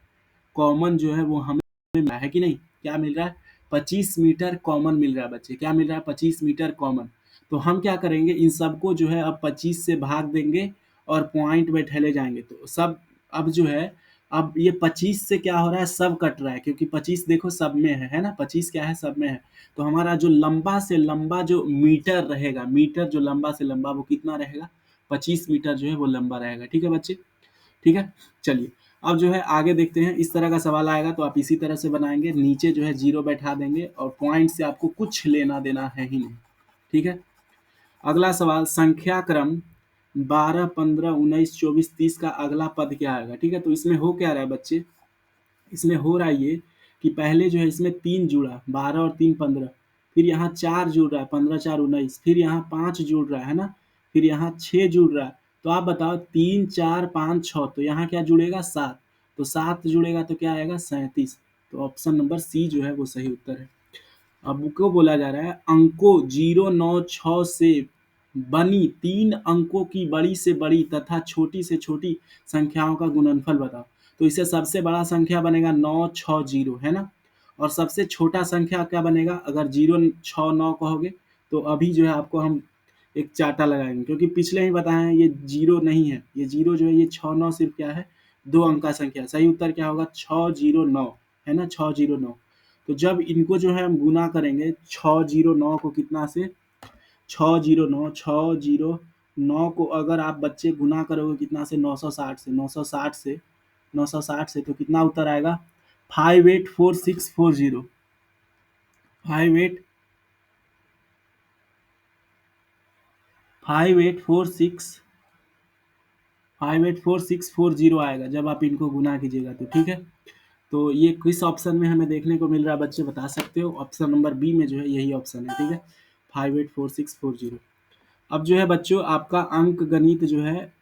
कॉमन जो है वो हमें मिल रहा है कि नहीं? क्या मिल रहा है? 25 मीटर कॉमन मिल रहा है बच्चे। क्या मिल रहा है? 25 मीटर कॉमन। तो हम क्या करेंगे, इन सबको जो है अब 25 से भाग देंगे और पॉइंट में ठहले जाएंगे, तो सब अब जो है, अब ये 25 से क्या हो रहा है, सब कट रहा है, क्योंकि 25 देखो सब में है ना, 25 क्या है, सब में है। तो हमारा जो लंबा से लंबा जो मीटर रहेगा, मीटर जो लंबा से लंबा, वो कितना रहेगा? 25 मीटर जो है वो लंबा रहेगा, ठीक है बच्चे, ठीक है। चलिए, अब जो है आगे देखते हैं। इस तरह का सवाल आएगा तो आप इसी तरह से बनाएंगे, नीचे जो है जीरो बैठा देंगे और पॉइंट से आपको कुछ लेना देना है ही नहीं, ठीक है। अगला सवाल, संख्या क्रम 12, 15, 19, 24, 30 का अगला पद क्या आएगा? ठीक है, तो इसमें हो क्या रहा है बच्चे, इसमें हो रहा है ये कि पहले जो है इसमें 3 जुड़ा, 12 और 3 15, फिर यहाँ 4 जुड़ रहा है, 15 4 19, फिर यहाँ 5 जुड़ रहा है ना, फिर यहाँ 6 जुड़ रहा है। तो आप बताओ, 3 4 5 6, तो यहाँ क्या जुड़ेगा? 7। तो 7 जुड़ेगा तो क्या आएगा? 37। तो ऑप्शन नंबर सी जो है वो सही उत्तर है। अब को बोला जा रहा है, अंकों 0 9 6 से बनी 3 अंकों की बड़ी से बड़ी तथा छोटी से छोटी संख्याओं का गुणनफल बताओ। तो इससे सबसे बड़ा संख्या बनेगा 960, है ना, और सबसे छोटा संख्या क्या बनेगा? अगर 069 कहोगे तो अभी जो है आपको हम एक चाटा लगाएंगे, क्योंकि पिछले ही बताए हैं ये जीरो नहीं है, ये जीरो जो है ये 69 सिर्फ क्या है, 2 अंक का संख्या। सही उत्तर क्या होगा? 609, है ना, 609। तो जब इनको जो है हम गुना करेंगे 609 को कितना से, 609, 609 को अगर आप बच्चे गुना करोगे कितना से, 960 से, 960 से, 960 से, तो कितना उत्तर आएगा? 584640, 58 5846 584640 आएगा जब आप इनको गुना कीजिएगा तो, ठीक है। तो ये किस ऑप्शन में हमें देखने को मिल रहा है बच्चे, बता सकते हो? ऑप्शन नंबर बी में जो है यही ऑप्शन है, ठीक है, 584640। अब जो है बच्चों आपका अंक गणित जो है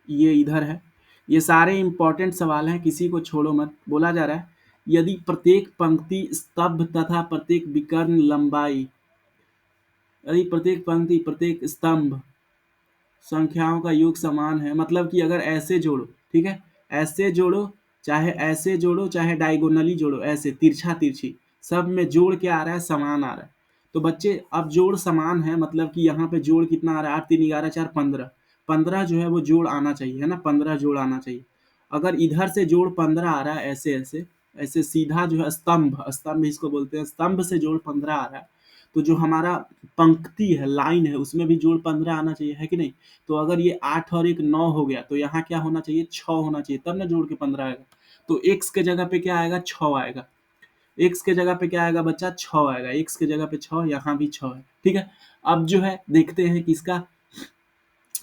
ये इधर है। ये सारे इंपॉर्टेंट सवाल हैं, किसी को छोड़ो मत। बोला जा रहा है, यदि प्रत्येक पंक्ति स्तंभ तथा प्रत्येक विकर्ण लंबाई, यदि प्रत्येक पंक्ति प्रत्येक स्तंभ संख्याओं का योग समान है, मतलब कि अगर ऐसे जोड़ो, ठीक है, ऐसे जोड़ो, चाहे ऐसे जोड़ो, चाहे डायगोनली जोड़ो, ऐसे तिरछा तिरछी, सब में जोड़ क्या आ रहा है? समान आ रहा है। तो बच्चे अब जोड़ समान है, मतलब कि यहाँ पे जोड़ कितना आ रहा है? 8 3 11 4 15, 15 जो है वो जोड़ आना चाहिए, है ना, 15 जोड़ आना चाहिए। अगर इधर से जोड़ 15 आ रहा है, ऐसे ऐसे ऐसे सीधा जो है स्तंभ, स्तंभ इसको बोलते हैं, स्तंभ से जोड़ 15 आ रहा है, तो जो हमारा पंक्ति है, लाइन है, उसमें भी जोड़ 15 आना चाहिए, है कि नहीं? तो अगर ये 8 और एक 9 हो गया, तो यहाँ क्या होना चाहिए? 6 होना चाहिए, तब ना जोड़ के 15 आएगा। तो x के जगह पे क्या आएगा? 6 आएगा। x के जगह पे क्या आएगा बच्चा? 6 आएगा। x के जगह पे 6, यहाँ भी 6 है, ठीक है। अब जो है देखते हैं किसका,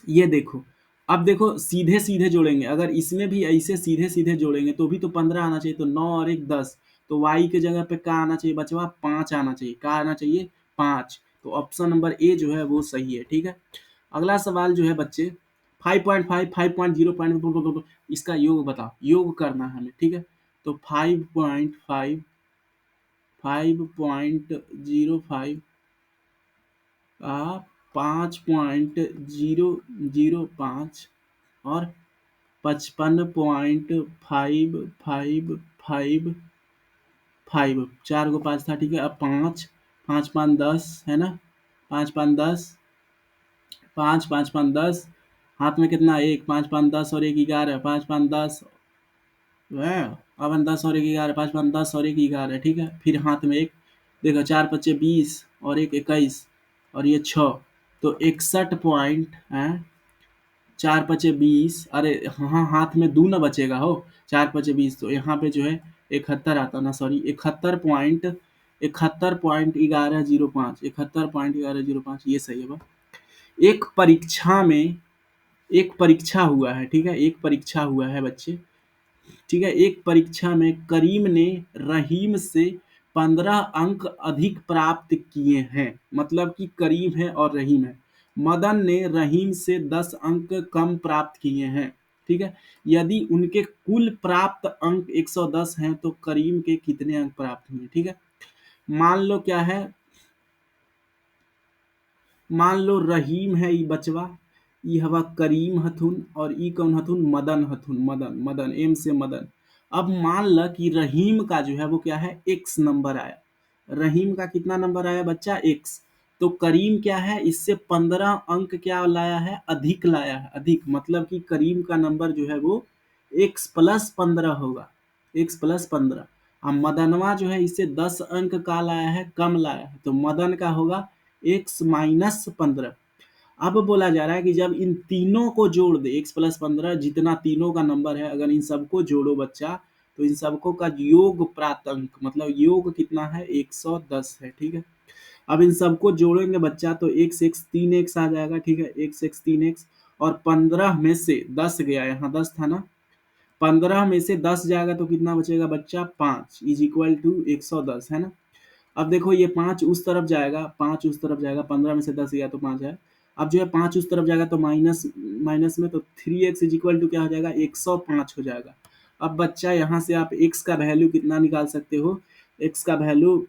ये देखो, अब देखो सीधे सीधे जोड़ेंगे, अगर इसमें भी ऐसे सीधे सीधे जोड़ेंगे तो भी तो 15 आना चाहिए, तो 9 और एक 10, तो y के जगह पे क्या आना चाहिए बचवा? 5 आना चाहिए। क्या आना चाहिए? 5। तो ऑप्शन नंबर ए जो है वो सही है, ठीक है। अगला सवाल जो है बच्चे, 5.5 5.0 इसका योग बताओ, योग करना है हमें, ठीक है। तो 5.5 5.05 5.005 और 55.555, 4 को 5 था, ठीक है। अब 5 5 5 10, है ना, 5 5 10, 5 5 5 10, हाथ में कितना? एक, 5 5 10 और एक 11, 5 5 10 है, अपन 10 और एक 11, 5 5 10 और एक 11, ठीक है। फिर हाथ में एक, देखो 4 5 20 और एक 21 और ये 6, तो 61 पॉइंट है 4 पचे 20, अरे हाँ हाथ में दू ना बचेगा हो, 4 पचे 20, तो यहाँ पे जो है 71 आता ना, सॉरी 71.1105, 71.1105, ये सही है बा। एक परीक्षा में एक परीक्षा हुआ है, ठीक है, एक परीक्षा हुआ है बच्चे, ठीक है, एक परीक्षा में करीम ने रहीम से 15 अंक अधिक प्राप्त किए हैं, मतलब कि करीम है और रहीम है। मदन ने रहीम से 10 अंक कम प्राप्त किए हैं, ठीक है। यदि उनके कुल प्राप्त अंक 110 हैं तो करीम के कितने अंक प्राप्त हुए, ठीक है। मान लो क्या है, मान लो रहीम है ई बचवा, ई हवा करीम हथुन, और ई कौन हथुन, मदन हथुन, मदन, मदन एम से मदन। अब मान ल कि रहीम का जो है वो क्या है, एक्स नंबर आया। रहीम का कितना नंबर आया बच्चा, एक्स। तो करीम क्या है, इससे 15 अंक क्या लाया है, अधिक लाया है, अधिक, मतलब कि करीम का नंबर जो है वो x+15 होगा, x+15। अब मदनवा जो है इससे 10 अंक का लाया है, कम लाया है, तो मदन का होगा x-15। अब बोला जा रहा है कि जब इन तीनों को जोड़ दे, x+15 जितना तीनों का नंबर है, अगर इन सबको जोड़ो बच्चा, तो इन सबको का योग प्रातंक, मतलब योग कितना है, 110 है, ठीक है। अब इन सबको जोड़ेंगे बच्चा तो x 3x आ जाएगा, ठीक है, x 3x, और 15 में से 10 गया, यहाँ 10 था ना, 15 में से 10 जाएगा तो कितना बचेगा बच्चा, 5 इज इक्वल टू 110, है ना। अब देखो ये 5 उस तरफ जाएगा, 5 उस तरफ जाएगा, 15 में से 10 गया तो 5 है। अब जो है 5 उस तरफ जाएगा तो माइनस माइनस में, तो 3x इज इक्वल टू क्या हो जाएगा, 105 हो जाएगा। अब बच्चा यहाँ से आप x का वैल्यू कितना निकाल सकते हो, x का वैल्यू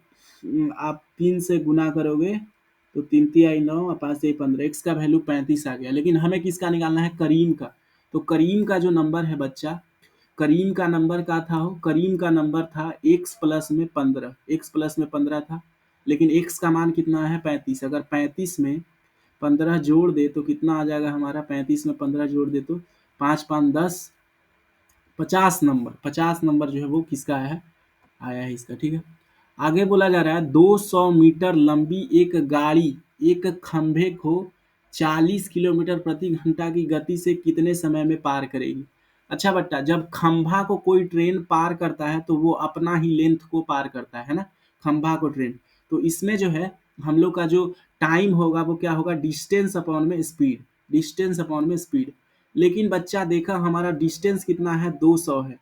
आप 3 से गुना करोगे तो 3 3 आई 9 और 5 से 15, x का वैल्यू 35 आ गया। लेकिन हमें किसका निकालना है, करीम का। तो करीम का जो नंबर है बच्चा, करीम का नंबर क्या था, हो करीम का नंबर था x+15, x+15 था, लेकिन x का मान कितना है, 35। अगर 35 में 15 जोड़ दे तो कितना आ जाएगा हमारा, 35 में 15 जोड़ दे तो 5 5 10, 50 नंबर जो है वो किसका आया है इसका, ठीक है। आगे बोला जा रहा है 200 मीटर लंबी एक गाड़ी एक खंभे को 40 किलोमीटर प्रति घंटा की गति से कितने समय में पार करेगी। अच्छा बट्टा, जब खंभा को कोई ट्रेन पार करता है तो वो अपना ही लेंथ को पार करता है ना, खंभा को ट्रेन। तो इसमें जो है हम लोग का जो टाइम होगा वो क्या होगा, डिस्टेंस अपॉन में स्पीड, डिस्टेंस अपॉन में स्पीड। लेकिन बच्चा देखा हमारा डिस्टेंस कितना है, 200 है,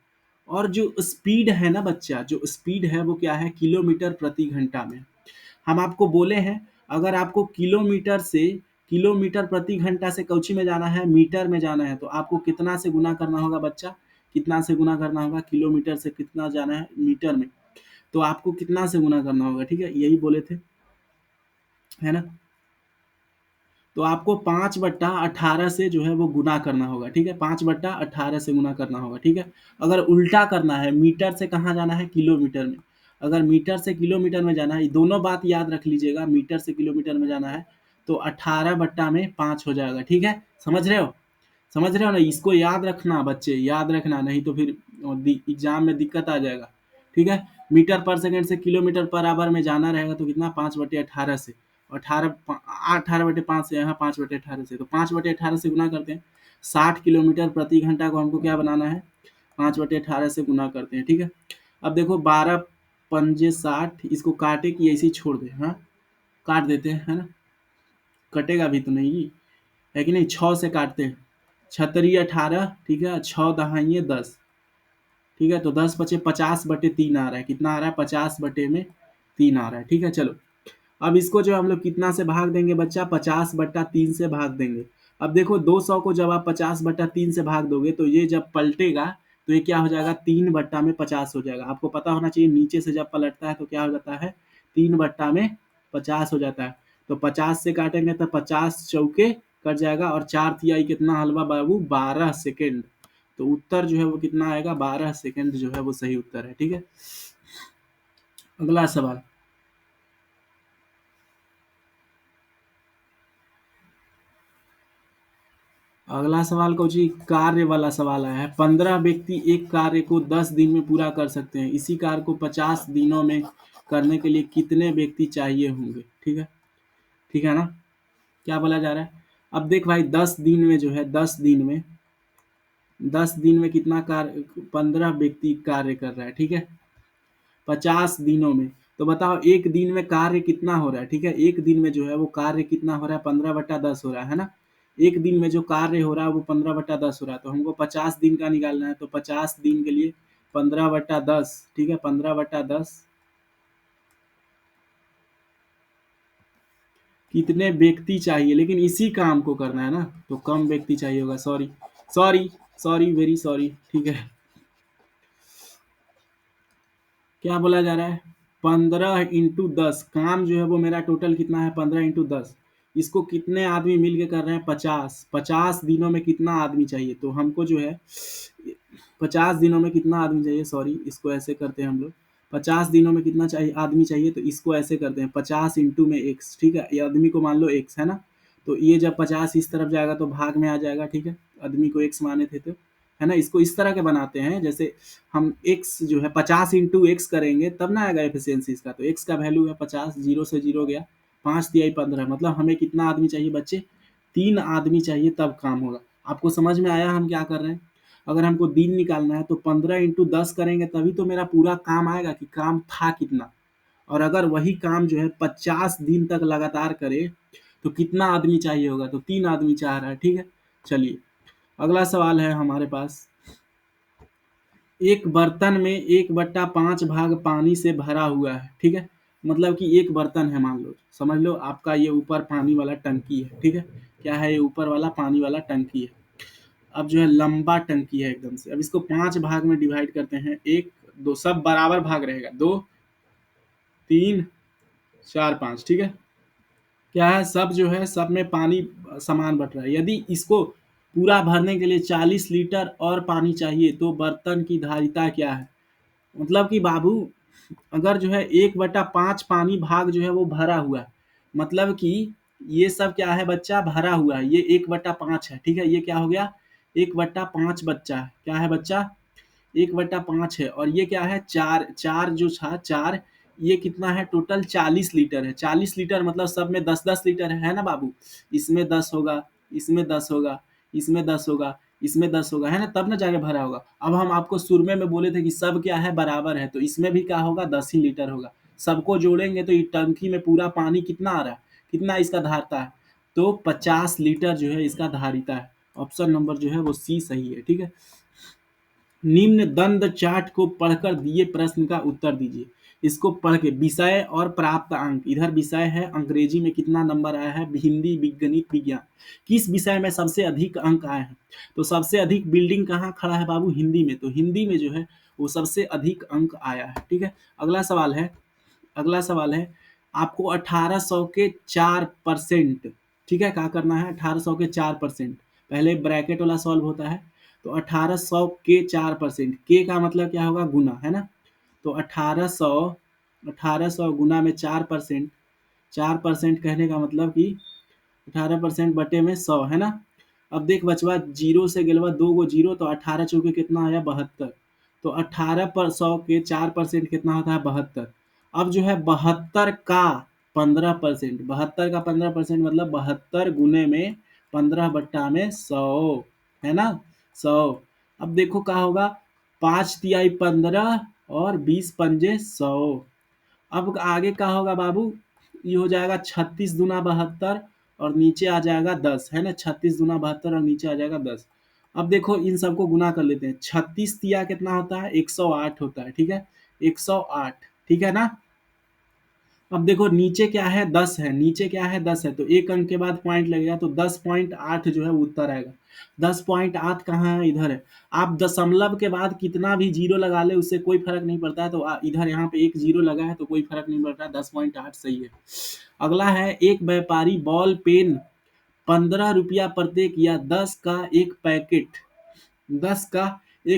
और जो स्पीड है ना बच्चा, जो स्पीड है वो क्या है, किलोमीटर प्रति घंटा में। हम आपको बोले हैं, अगर आपको किलोमीटर प्रति घंटा से कौची में जाना है, मीटर में जाना है, तो आपको कितना से गुना करना होगा बच्चा, कितना से गुना करना होगा, किलोमीटर से कितना जाना है मीटर में, तो आपको कितना से गुना करना होगा, ठीक है, यही बोले थे, है ना। तो आपको 5/18 से जो है वो गुना करना होगा, ठीक है, 5/18 से गुना करना होगा, ठीक है। अगर उल्टा करना है, मीटर से कहाँ जाना है, किलोमीटर में, अगर मीटर से किलोमीटर में जाना है, दोनों बात याद रख लीजिएगा, मीटर से किलोमीटर में जाना है तो 18/5 हो जाएगा, ठीक है, समझ रहे हो, समझ रहे हो ना, इसको याद रखना बच्चे, याद रखना, नहीं तो फिर एग्जाम में दिक्कत आ जाएगा, ठीक है। मीटर पर सेकंड से किलोमीटर पर आवर में जाना रहेगा तो कितना, 5/18 से, 18/5 से, यहाँ 5/18 से, तो 5/18 से गुना करते हैं, 60 किलोमीटर प्रति घंटा को हमको क्या बनाना है, 5/18 से गुना करते हैं, ठीक है। अब देखो 12×5 = 60, इसको काटे कि ऐसे ही छोड़ दे, हाँ काट देते हैं, है ना, कटेगा भी तो नहीं, है कि नहीं, 6 से काटते हैं, 6×3 = 18, ठीक है, 6×10, ठीक है, तो 10×5 = 50/3 आ रहा है, कितना आ रहा है, 50/3 आ रहा है, ठीक है। चलो अब इसको जो हम लोग कितना से भाग देंगे बच्चा, 50/3 से भाग देंगे। अब देखो 200 को जब आप 50/3 से भाग दोगे तो ये जब पलटेगा तो ये क्या हो जाएगा, 3/50 हो जाएगा। आपको पता होना चाहिए नीचे से जब पलटता है तो क्या हो जाता है, 3/50 हो जाता है। तो 50 से काटेंगे तो 50 चौके कट जाएगा, और 4 तिहाई कितना हलवा बाबू, 12 सेकेंड। तो उत्तर जो है वो कितना आएगा, 12 सेकेंड जो है वो सही उत्तर है, ठीक है। अगला सवाल, अगला सवाल को जी कार्य वाला सवाल आया है। 15 व्यक्ति एक कार्य को 10 दिन में पूरा कर सकते हैं, इसी कार्य को 50 दिनों में करने के लिए कितने व्यक्ति चाहिए होंगे, ठीक है, ठीक है ना। क्या बोला जा रहा है, अब देख भाई 10 दिन में जो है 10 दिन में कितना कार्य, 15 व्यक्ति कार्य कर रहा है, ठीक है, 50 दिनों में। तो बताओ एक दिन में कार्य कितना हो रहा है, ठीक है, एक दिन में जो है वो कार्य कितना हो रहा है, 15/10 हो रहा है ना। एक दिन में जो कार्य हो रहा है वो 15/10 हो रहा है, तो हमको 50 दिन का निकालना है, तो 50 दिन के लिए 15/10, ठीक है, 15/10 कितने व्यक्ति चाहिए, लेकिन इसी काम को करना है ना, तो कम व्यक्ति चाहिए होगा, sorry sorry sorry very sorry, ठीक है। क्या बोला जा रहा है, 15 × 10, काम जो है वो मेरा टोटल कितना है, 15 × 10। इसको कितने आदमी मिल के कर रहे हैं, 50 दिनों में कितना आदमी चाहिए, तो हमको जो है 50 दिनों में कितना आदमी चाहिए, सॉरी इसको ऐसे करते हैं हम लोग, 50 दिनों में कितना चाहिए आदमी चाहिए, तो इसको ऐसे करते हैं 50 × में x, ठीक है, ये आदमी को मान लो x है ना, तो ये जब 50 इस तरफ जाएगा तो भाग में आ जाएगा, ठीक है, आदमी को x माने थे तो, है ना, इसको इस तरह के बनाते हैं, जैसे हम x जो है 50 × x करेंगे तब ना आएगा एफिशिएंसी इसका, तो x का वैल्यू है 50, जीरो से जीरो गया, 5×3 = 15, मतलब हमें कितना आदमी चाहिए बच्चे, 3 आदमी चाहिए तब काम होगा। आपको समझ में आया हम क्या कर रहे हैं। अगर हमको दिन निकालना है तो 15 × 10 करेंगे तभी तो मेरा पूरा काम आएगा कि काम था कितना, और अगर वही काम जो है 50 दिन तक लगातार करे तो कितना आदमी चाहिए होगा, तो 3 आदमी चाह रहा है, ठीक है। चलिए अगला सवाल है हमारे पास, एक बर्तन में 1/5 भाग पानी से भरा हुआ है, ठीक है, मतलब कि एक बर्तन है, मान लो समझ लो आपका ये ऊपर पानी वाला टंकी है, ठीक है, क्या है ये ऊपर वाला पानी वाला टंकी है। अब जो है लंबा टंकी है एकदम से, अब इसको 5 भाग में डिवाइड करते हैं, 1 2 सब बराबर भाग रहेगा, 2 3 4 5, ठीक है, क्या है सब जो है सब में पानी समान बट रहा है। यदि इसको पूरा भरने के लिए 40 लीटर और पानी चाहिए तो बर्तन की धारिता क्या है, मतलब कि बाबू अगर जो है 1/5 पानी भाग जो है वो भरा हुआ है, मतलब कि ये सब क्या है बच्चा, भरा हुआ है, ये 1/5 है, ठीक है, ये क्या हो गया 1/5 बच्चा है, क्या है बच्चा 1/5 है, और ये क्या है चार, चार जो था चार, ये कितना है टोटल 40 लीटर है, 40 लीटर मतलब सब में 10 10 लीटर है ना बाबू, इसमें 10 होगा, इसमें 10 होगा, इसमें 10 होगा, इसमें 10 होगा, है ना, तब ना जाके भरा होगा। अब हम आपको सुरमे में बोले थे कि सब क्या है बराबर है, तो इसमें भी क्या होगा 10 ही लीटर होगा, सबको जोड़ेंगे तो ये टंकी में पूरा पानी कितना आ रहा है, कितना इसका धारता है, तो 50 लीटर जो है इसका धारिता है। ऑप्शन नंबर जो है वो सी सही है, ठीक है। निम्न दंड चार्ट को पढ़कर दिए प्रश्न का उत्तर दीजिए। इसको पढ़ के विषय और प्राप्त अंक, इधर विषय है अंग्रेजी में कितना नंबर आया है, हिंदी गणित विज्ञान, किस विषय में सबसे अधिक अंक आए हैं, तो सबसे अधिक बिल्डिंग कहाँ खड़ा है बाबू, हिंदी में, तो हिंदी में जो है वो सबसे अधिक अंक आया है, ठीक है। अगला सवाल है आपको 1800 के 4%, ठीक है, क्या करना है 1800 के 4%, पहले ब्रैकेट वाला सॉल्व होता है, तो 1800 के 4%, के का मतलब क्या होगा गुना, है ना, तो 1800 गुना में 4%, 4% कहने का मतलब कि 18% बटे में 100, है ना। अब देख बचवा जीरो से गेलवा 2 गो जीरो, तो 18 चौके कितना आया 72, तो 18 पर 100 के 4% कितना होता है 72। अब जो है 72 का 15%, 72 का 15% मतलब 72 गुने में 15/100, है ना 100। अब देखो क्या होगा, 5×3 = 15 और 20×5 = 100। अब आगे क्या होगा बाबू, ये हो जाएगा 36 × 72 और नीचे आ जाएगा 10, है ना, 36 × 72 और नीचे आ जाएगा 10। अब देखो इन सबको गुना कर लेते हैं, 36 कितना होता है 108 होता है, ठीक है, 108, ठीक है ना। अब देखो नीचे क्या है 10 है, नीचे क्या है 10 है, तो एक अंक के बाद पॉइंट लगेगा, तो 10.8 जो है वो उत्तर आएगा। 10.8 कहाँ है, इधर है। आप दशमलव के बाद कितना भी जीरो लगा ले उससे कोई फर्क नहीं पड़ता है, तो इधर यहाँ पे एक जीरो लगा है तो कोई फर्क नहीं पड़ता है, 10.8 सही है। अगला है एक व्यापारी बॉल पेन 15 रुपया प्रत्येक या 10 का एक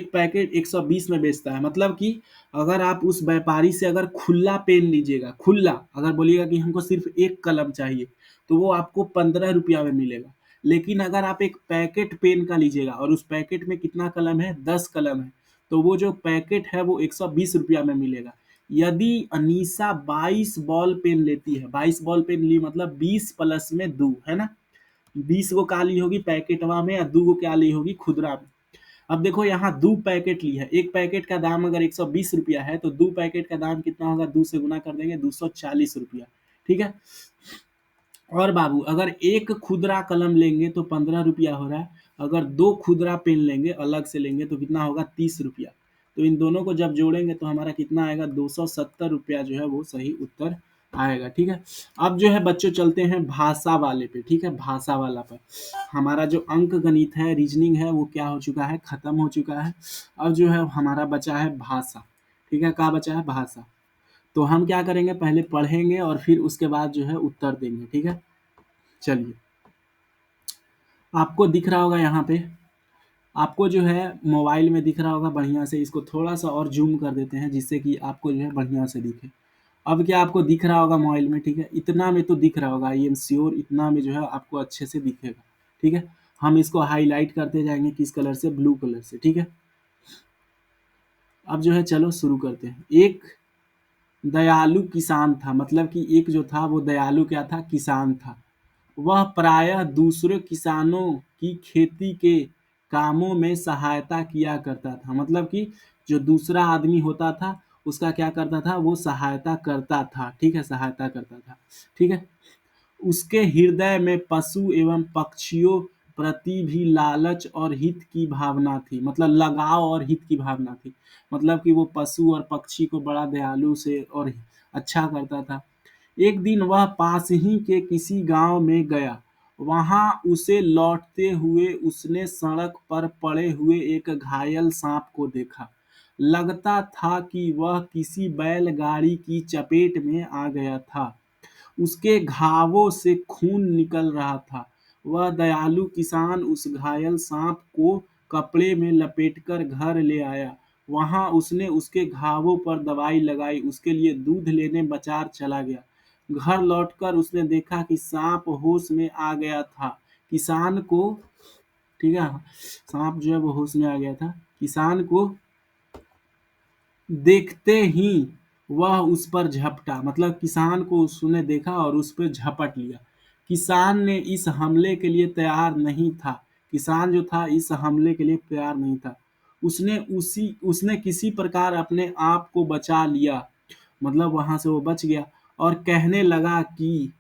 पैकेट 120 में बेचता है, मतलब कि अगर आप उस व्यापारी से अगर खुला पेन लीजिएगा, खुला अगर बोलिएगा कि हमको सिर्फ एक कलम चाहिए तो वो आपको 15 रुपया में मिलेगा, लेकिन अगर आप एक पैकेट पेन का लीजिएगा और उस पैकेट में कितना कलम है 10 कलम है, तो वो जो पैकेट है वो 120 रुपया में मिलेगा। यदि अनीसा 22 बॉल पेन लेती है, 22 बॉल पेन ली मतलब 20 + 2, है ना, 20 गो का ली होगी पैकेटवा में या 2 गो क्या ली होगी खुदरा में। अब देखो यहाँ 2 पैकेट ली है, एक पैकेट का दाम अगर 120 रुपया है तो 2 पैकेट का दाम कितना होगा, 2 से गुना कर देंगे 240 रुपया। ठीक है। और बाबू अगर एक खुदरा कलम लेंगे तो 15 रुपया हो रहा है, अगर 2 खुदरा पेन लेंगे अलग से लेंगे तो कितना होगा 30 रुपया। तो इन दोनों को जब जोड़ेंगे तो हमारा कितना आएगा 270 रुपया जो है वो सही उत्तर आएगा। ठीक है। अब जो है बच्चों चलते हैं भाषा वाले पे। ठीक है, भाषा वाला पर हमारा जो अंक गणित है, रीजनिंग है, वो क्या हो चुका है, खत्म हो चुका है। अब जो है हमारा बचा है भाषा। ठीक है, क्या बचा है, भाषा। तो हम क्या करेंगे, पहले पढ़ेंगे और फिर उसके बाद जो है उत्तर देंगे। ठीक है, चलिए। आपको दिख रहा होगा यहाँ पे, आपको जो है मोबाइल में दिख रहा होगा बढ़िया से, इसको थोड़ा सा और जूम कर देते हैं जिससे कि आपको जो है बढ़िया से दिखे। अब क्या आपको दिख रहा होगा मोबाइल में, ठीक है, इतना में तो दिख रहा होगा, आई एम श्योर इतना में जो है आपको अच्छे से दिखेगा। ठीक है, हम इसको हाईलाइट करते जाएंगे किस कलर से, ब्लू कलर से। ठीक है, अब जो है चलो शुरू करते हैं। एक दयालु किसान था, मतलब कि एक जो था वो दयालु क्या था, किसान था। वह प्रायः दूसरे किसानों की खेती के कामों में सहायता किया करता था, मतलब कि जो दूसरा आदमी होता था उसका क्या करता था, वो सहायता करता था। ठीक है, सहायता करता था। ठीक है, उसके हृदय में पशु एवं पक्षियों प्रति भी लालच और हित की भावना थी, मतलब लगाव और हित की भावना थी। मतलब कि वो पशु और पक्षी को बड़ा दयालु से और अच्छा करता था। एक दिन वह पास ही के किसी गांव में गया। वहां उसे लौटते हुए उसने सड़क पर पड़े हुए एक घायल सांप को देखा। लगता था कि वह किसी बैलगाड़ी की चपेट में आ गया था। उसके घावों से खून निकल रहा था। वह दयालु किसान उस घायल सांप को कपड़े में लपेटकर घर ले आया। वहां उसने उसके घावों पर दवाई लगाई, उसके लिए दूध लेने बाजार चला गया। घर लौटकर उसने देखा कि सांप होश में आ गया था। किसान को, ठीक है, सांप जो है वो होश में आ गया था। किसान को देखते ही वह उस पर झपटा, मतलब किसान को उसने देखा और उस पर झपट लिया। किसान ने इस हमले के लिए तैयार नहीं था। किसान जो था इस हमले के लिए तैयार नहीं था। उसने किसी प्रकार अपने आप को बचा लिया, मतलब वहां से वो बच गया और कहने लगा कि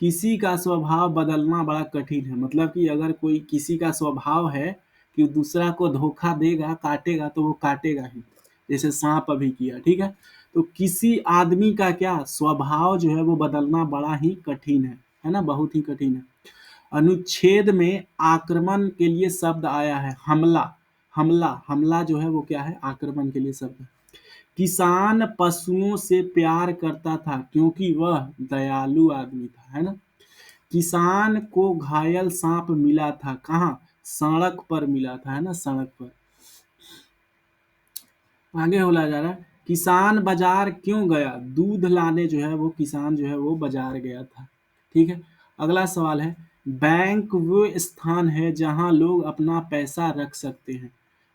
किसी का स्वभाव बदलना बड़ा कठिन है। मतलब कि अगर कोई किसी का स्वभाव है कि दूसरा को धोखा देगा, काटेगा, तो वो काटेगा ही, जैसे सांप अभी किया। ठीक है, तो किसी आदमी का क्या स्वभाव जो है वो बदलना बड़ा ही कठिन है ना, बहुत ही कठिन है। अनुच्छेद में आक्रमण के लिए शब्द आया है हमला। हमला, हमला जो है वो क्या है, आक्रमण के लिए शब्द है। किसान पशुओं से प्यार करता था क्योंकि वह दयालु आदमी था, है ना। किसान को घायल सांप मिला था कहाँ, सड़क पर मिला था, है ना, सड़क पर। आगे बोला जा रहा है, किसान बाजार क्यों गया, दूध लाने जो है वो किसान जो है वो बाजार गया था। ठीक है, अगला सवाल है, बैंक वो स्थान है जहां लोग अपना पैसा रख सकते हैं।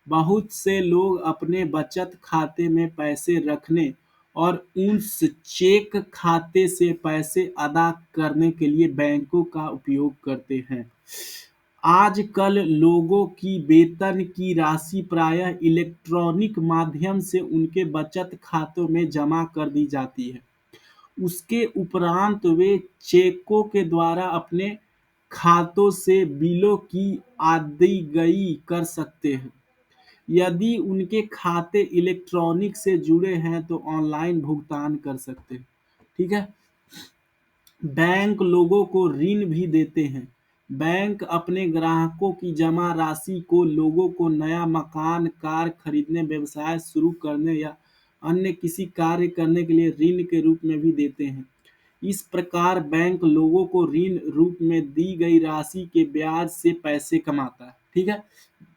बहुत से लोग अपने बचत खाते में पैसे रखने और उस चेक खाते से पैसे अदा करने के लिए बैंकों का उपयोग करते हैं। आजकल लोगों की वेतन की राशि प्रायः इलेक्ट्रॉनिक माध्यम से उनके बचत खातों में जमा कर दी जाती है। उसके उपरांत वे चेकों के द्वारा अपने खातों से बिलों की अदायगी कर सकते हैं। यदि उनके खाते इलेक्ट्रॉनिक से जुड़े हैं तो ऑनलाइन भुगतान कर सकते हैं। ठीक है, बैंक लोगों को ऋण भी देते हैं। बैंक अपने ग्राहकों की जमा राशि को लोगों को नया मकान, कार खरीदने, व्यवसाय शुरू करने या अन्य किसी कार्य करने के लिए ऋण के रूप में भी देते हैं। इस प्रकार बैंक लोगों को ऋण रूप में दी गई राशि के ब्याज से पैसे कमाता है। ठीक है,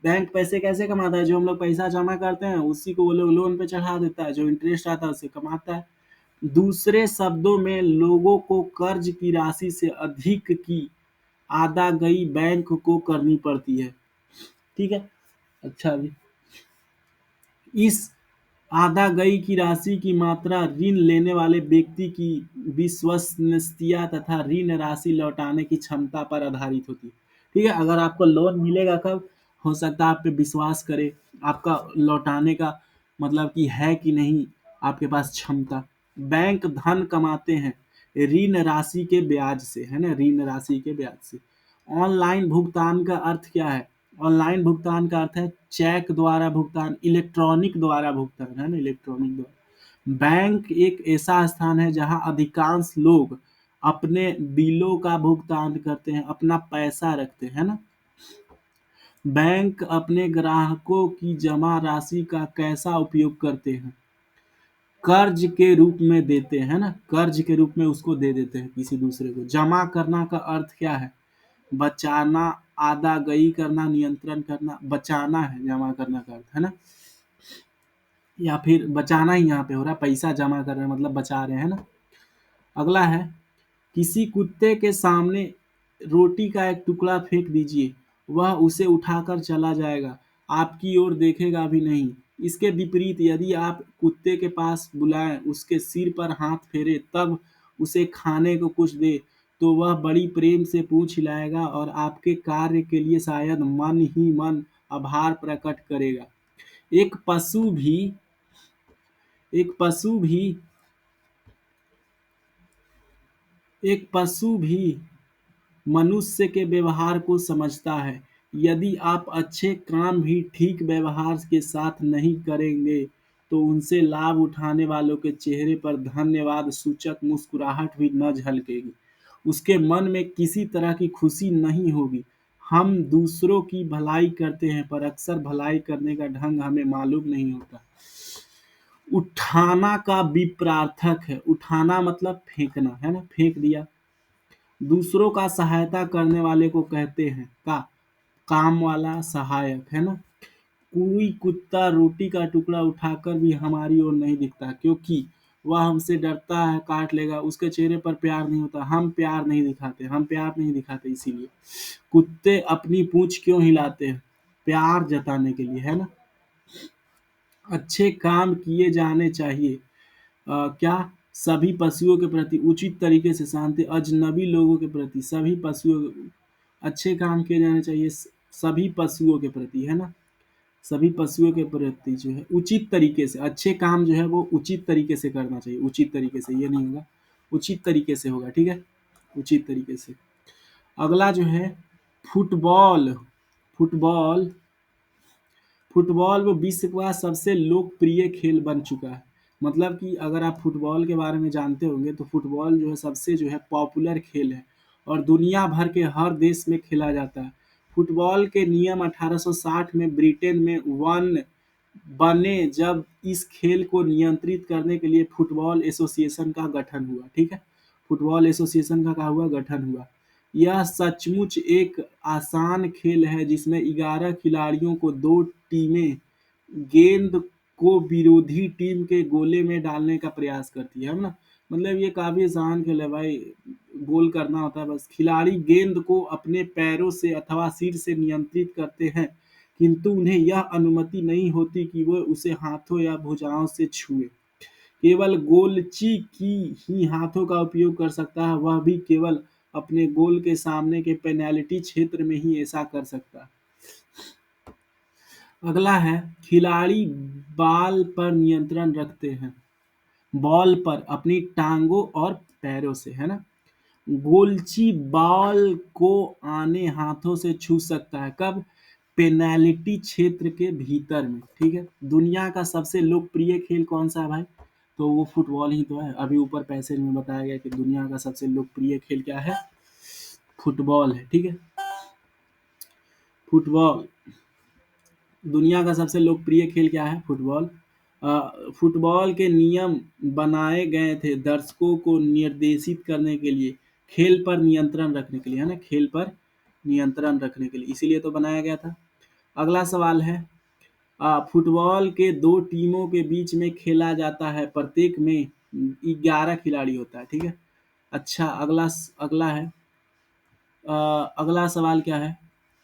बैंक पैसे कैसे कमाता है, जो हम लोग पैसा जमा करते हैं उसी को वो लोग लोन पे चढ़ा देता है, जो इंटरेस्ट आता है उससे कमाता है। दूसरे शब्दों में लोगों को कर्ज की राशि से अधिक की अदायगी बैंक को करनी पड़ती है। ठीक है, अच्छा जी, इस अदायगी की राशि की मात्रा ऋण लेने वाले व्यक्ति की विश्वसनीयता तथा ऋण राशि लौटाने की क्षमता पर आधारित होती है। ठीक है। अगर आपको लोन मिलेगा कब, हो सकता है आप पे विश्वास करे, आपका लौटाने का मतलब कि है कि नहीं आपके पास क्षमता। बैंक धन कमाते हैं ऋण राशि के ब्याज से, है ना, ऋण राशि के ब्याज से। ऑनलाइन भुगतान का अर्थ क्या है? ऑनलाइन भुगतान का अर्थ है चेक द्वारा भुगतान, इलेक्ट्रॉनिक द्वारा भुगतान, है ना, इलेक्ट्रॉनिक द्वारा। बैंक एक ऐसा स्थान है जहां अधिकांश लोग अपने बिलों का भुगतान करते हैं, अपना पैसा रखते हैं ना। बैंक अपने ग्राहकों की जमा राशि का कैसा उपयोग करते हैं? कर्ज के रूप में देते हैं ना, कर्ज के रूप में उसको दे देते हैं किसी दूसरे को। जमा करना का अर्थ क्या है? बचाना, आदागई करना, नियंत्रण करना, बचाना है जमा करना का अर्थ, है ना। या फिर बचाना ही यहाँ पे हो रहा है, पैसा जमा कर रहे हैं मतलब बचा रहे हैं ना। अगला है, किसी कुत्ते के सामने रोटी का एक टुकड़ा फेंक दीजिए, वह उसे उठाकर चला जाएगा, आपकी ओर देखेगा भी नहीं। इसके विपरीत यदि आप कुत्ते के पास बुलाएं, उसके सिर पर हाथ फेरे, तब उसे खाने को कुछ दे, तो वह बड़ी प्रेम से पूंछ हिलाएगा और आपके कार्य के लिए शायद मन ही मन आभार प्रकट करेगा। एक पशु भी एक पशु भी एक पशु भी मनुष्य के व्यवहार को समझता है। यदि आप अच्छे काम भी ठीक व्यवहार के साथ नहीं करेंगे, तो उनसे लाभ उठाने वालों के चेहरे पर धन्यवाद सूचक मुस्कुराहट भी न झलकेगी। उसके मन में किसी तरह की खुशी नहीं होगी। हम दूसरों की भलाई करते हैं, पर अक्सर भलाई करने का ढंग हमें मालूम नहीं होता। उठाना का विपरार्थक है, उठाना मतलब फेंकना, है ना, फेंक दिया। दूसरों का सहायता करने वाले को कहते हैं का काम वाला सहायक, है ना। कोई कुत्ता रोटी का टुकड़ा उठाकर भी हमारी ओर नहीं दिखता, क्योंकि वह हमसे डरता है काट लेगा। उसके चेहरे पर प्यार नहीं होता, हम प्यार नहीं दिखाते। इसीलिए कुत्ते अपनी पूंछ क्यों हिलाते हैं? प्यार जताने के लिए, है ना। अच्छे काम किए जाने चाहिए। क्या? सभी पशुओं के प्रति उचित तरीके से शांति, अजनबी लोगों के प्रति, सभी पशुओं, अच्छे काम किए जाने चाहिए सभी पशुओं के प्रति, है ना। सभी पशुओं के प्रति जो है उचित तरीके से, अच्छे काम जो है वो उचित तरीके से करना चाहिए। उचित तरीके से ये नहीं होगा, उचित तरीके से होगा, ठीक है, उचित तरीके से। अगला जो है फुटबॉल। फुटबॉल फुटबॉल वो विश्व का सबसे लोकप्रिय खेल बन चुका है। मतलब कि अगर आप फुटबॉल के बारे में जानते होंगे तो फुटबॉल जो है सबसे जो है पॉपुलर खेल है और दुनिया भर के हर देश में खेला जाता है। फुटबॉल के नियम 1860 में ब्रिटेन में वन बने, जब इस खेल को नियंत्रित करने के लिए फुटबॉल एसोसिएशन का गठन हुआ, ठीक है। फुटबॉल एसोसिएशन का क्या हुआ? गठन हुआ। यह सचमुच एक आसान खेल है जिसमें 11 खिलाड़ियों को दो टीमें गेंद को विरोधी टीम के गोले में डालने का प्रयास करती है ना। मतलब ये काफी आसान खेल है भाई, गोल करना होता है बस। खिलाड़ी गेंद को अपने पैरों से अथवा सिर से नियंत्रित करते हैं, किंतु उन्हें यह अनुमति नहीं होती कि वो उसे हाथों या भुजाओं से छुए। केवल गोलची की ही हाथों का उपयोग कर सकता है, वह भी केवल अपने गोल के सामने के पेनल्टी क्षेत्र में ही ऐसा कर सकता है। अगला है, खिलाड़ी बॉल पर नियंत्रण रखते हैं, बॉल पर अपनी टांगों और पैरों से, है ना। गोलची बॉल को आने हाथों से छू सकता है, कब? पेनाल्टी क्षेत्र के भीतर में, ठीक है। दुनिया का सबसे लोकप्रिय खेल कौन सा है भाई? तो वो फुटबॉल ही तो है। अभी ऊपर पैसेज में बताया गया कि दुनिया का सबसे लोकप्रिय खेल क्या है? फुटबॉल है, ठीक है। फुटबॉल दुनिया का सबसे लोकप्रिय खेल क्या है? फुटबॉल। फुटबॉल के नियम बनाए गए थे दर्शकों को निर्देशित करने के लिए, खेल पर नियंत्रण रखने के लिए, है ना, खेल पर नियंत्रण रखने के लिए, इसीलिए तो बनाया गया था। अगला सवाल है, फुटबॉल के दो टीमों के बीच में खेला जाता है, प्रत्येक में 11 खिलाड़ी होता है, ठीक है। अच्छा, अगला है, अगला सवाल क्या है?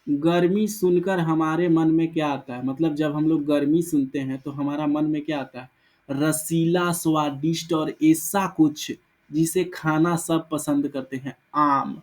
गर्मी सुनकर हमारे मन में क्या आता है? मतलब जब हम लोग गर्मी सुनते हैं तो हमारा मन में क्या आता है? रसीला, स्वादिष्ट और ऐसा कुछ जिसे खाना सब पसंद करते हैं। आम।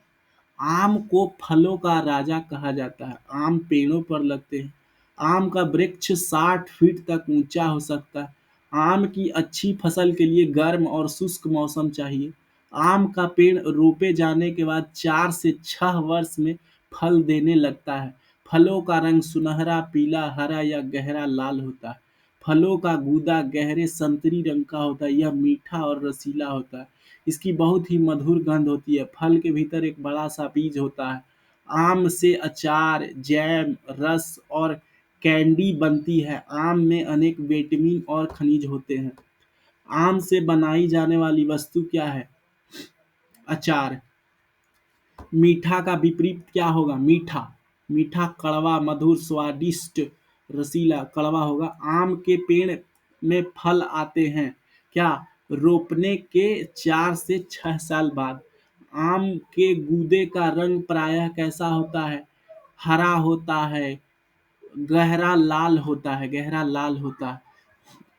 आम को फलों का राजा कहा जाता है। आम पेड़ों पर लगते हैं। आम का वृक्ष 60 फीट तक ऊंचा हो सकता है। आम की अच्छी फसल के लिए गर्म और शुष्क मौसम चाहिए। आम का पेड़ रोपे जाने के बाद 4 से 6 वर्ष में फल देने लगता है। फलों का रंग सुनहरा, पीला, हरा या गहरा लाल होता है। फलों का गूदा गहरे संतरी रंग का होता है। यह मीठा और रसीला होता है। इसकी बहुत ही मधुर गंध होती है। फल के भीतर एक बड़ा सा बीज होता है। आम से अचार, जैम, रस और कैंडी बनती है। आम में अनेक विटामिन और खनिज होते हैं। आम से बनाई जाने वाली वस्तु क्या है? अचार। मीठा का विपरीत क्या होगा? मीठा। मीठा कड़वा, मधुर, स्वादिष्ट, रसीला, कड़वा होगा। आम के पेड़ में फल आते हैं क्या? रोपने के 4 से 6 साल बाद। आम के गूदे का रंग प्रायः कैसा होता है? हरा होता है, गहरा लाल होता है, गहरा लाल होता है।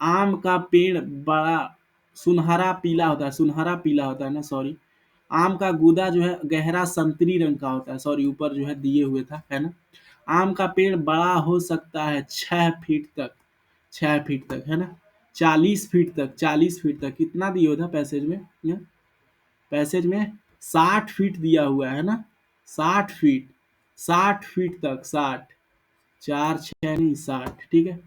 आम का पेड़ बड़ा सुनहरा पीला होता है, सुनहरा पीला होता है ना, सॉरी। आम का गूदा जो है गहरा संतरी रंग का होता है, सॉरी ऊपर जो है दिए हुए था, है ना। आम का पेड़ बड़ा हो सकता है 6 फीट तक, 6 फीट तक, है ना। 40 फीट तक, 40 फीट तक कितना दिया हुआ था पैसेज में? पैसेज में 60 फीट दिया हुआ है ना। 60 फीट, 60 फीट तक, 60, 4 6 नहीं 60, ठीक है।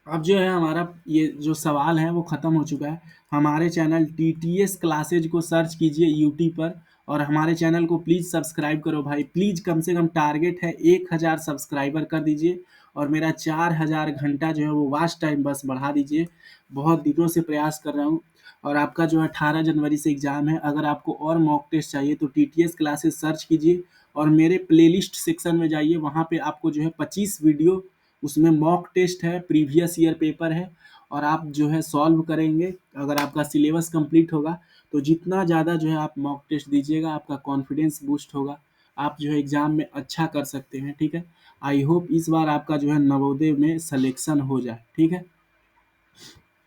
अब जो है हमारा ये जो सवाल है वो ख़त्म हो चुका है। हमारे चैनल टीटीएस क्लासेज को सर्च कीजिए यूट्यूब पर और हमारे चैनल को प्लीज़ सब्सक्राइब करो भाई। प्लीज़ कम से कम टारगेट है 1000 सब्सक्राइबर कर दीजिए और मेरा 4000 घंटा जो है वो वॉच टाइम बस बढ़ा दीजिए। बहुत दिनों से प्रयास कर रहा हूँ और आपका जो है 18 जनवरी से एग्ज़ाम है। अगर आपको और मॉक टेस्ट चाहिए तो टीटीएस क्लासेस सर्च कीजिए और मेरे प्लेलिस्ट सेक्शन में जाइए। वहाँ पे आपको जो है 25 वीडियो, उसमें मॉक टेस्ट है, प्रीवियस ईयर पेपर है और आप जो है सॉल्व करेंगे। अगर आपका सिलेबस कंप्लीट होगा तो जितना ज़्यादा जो है आप मॉक टेस्ट दीजिएगा, आपका कॉन्फिडेंस बूस्ट होगा, आप जो है एग्ज़ाम में अच्छा कर सकते हैं, ठीक है। आई होप इस बार आपका जो है नवोदय में सिलेक्शन हो जाए, ठीक है।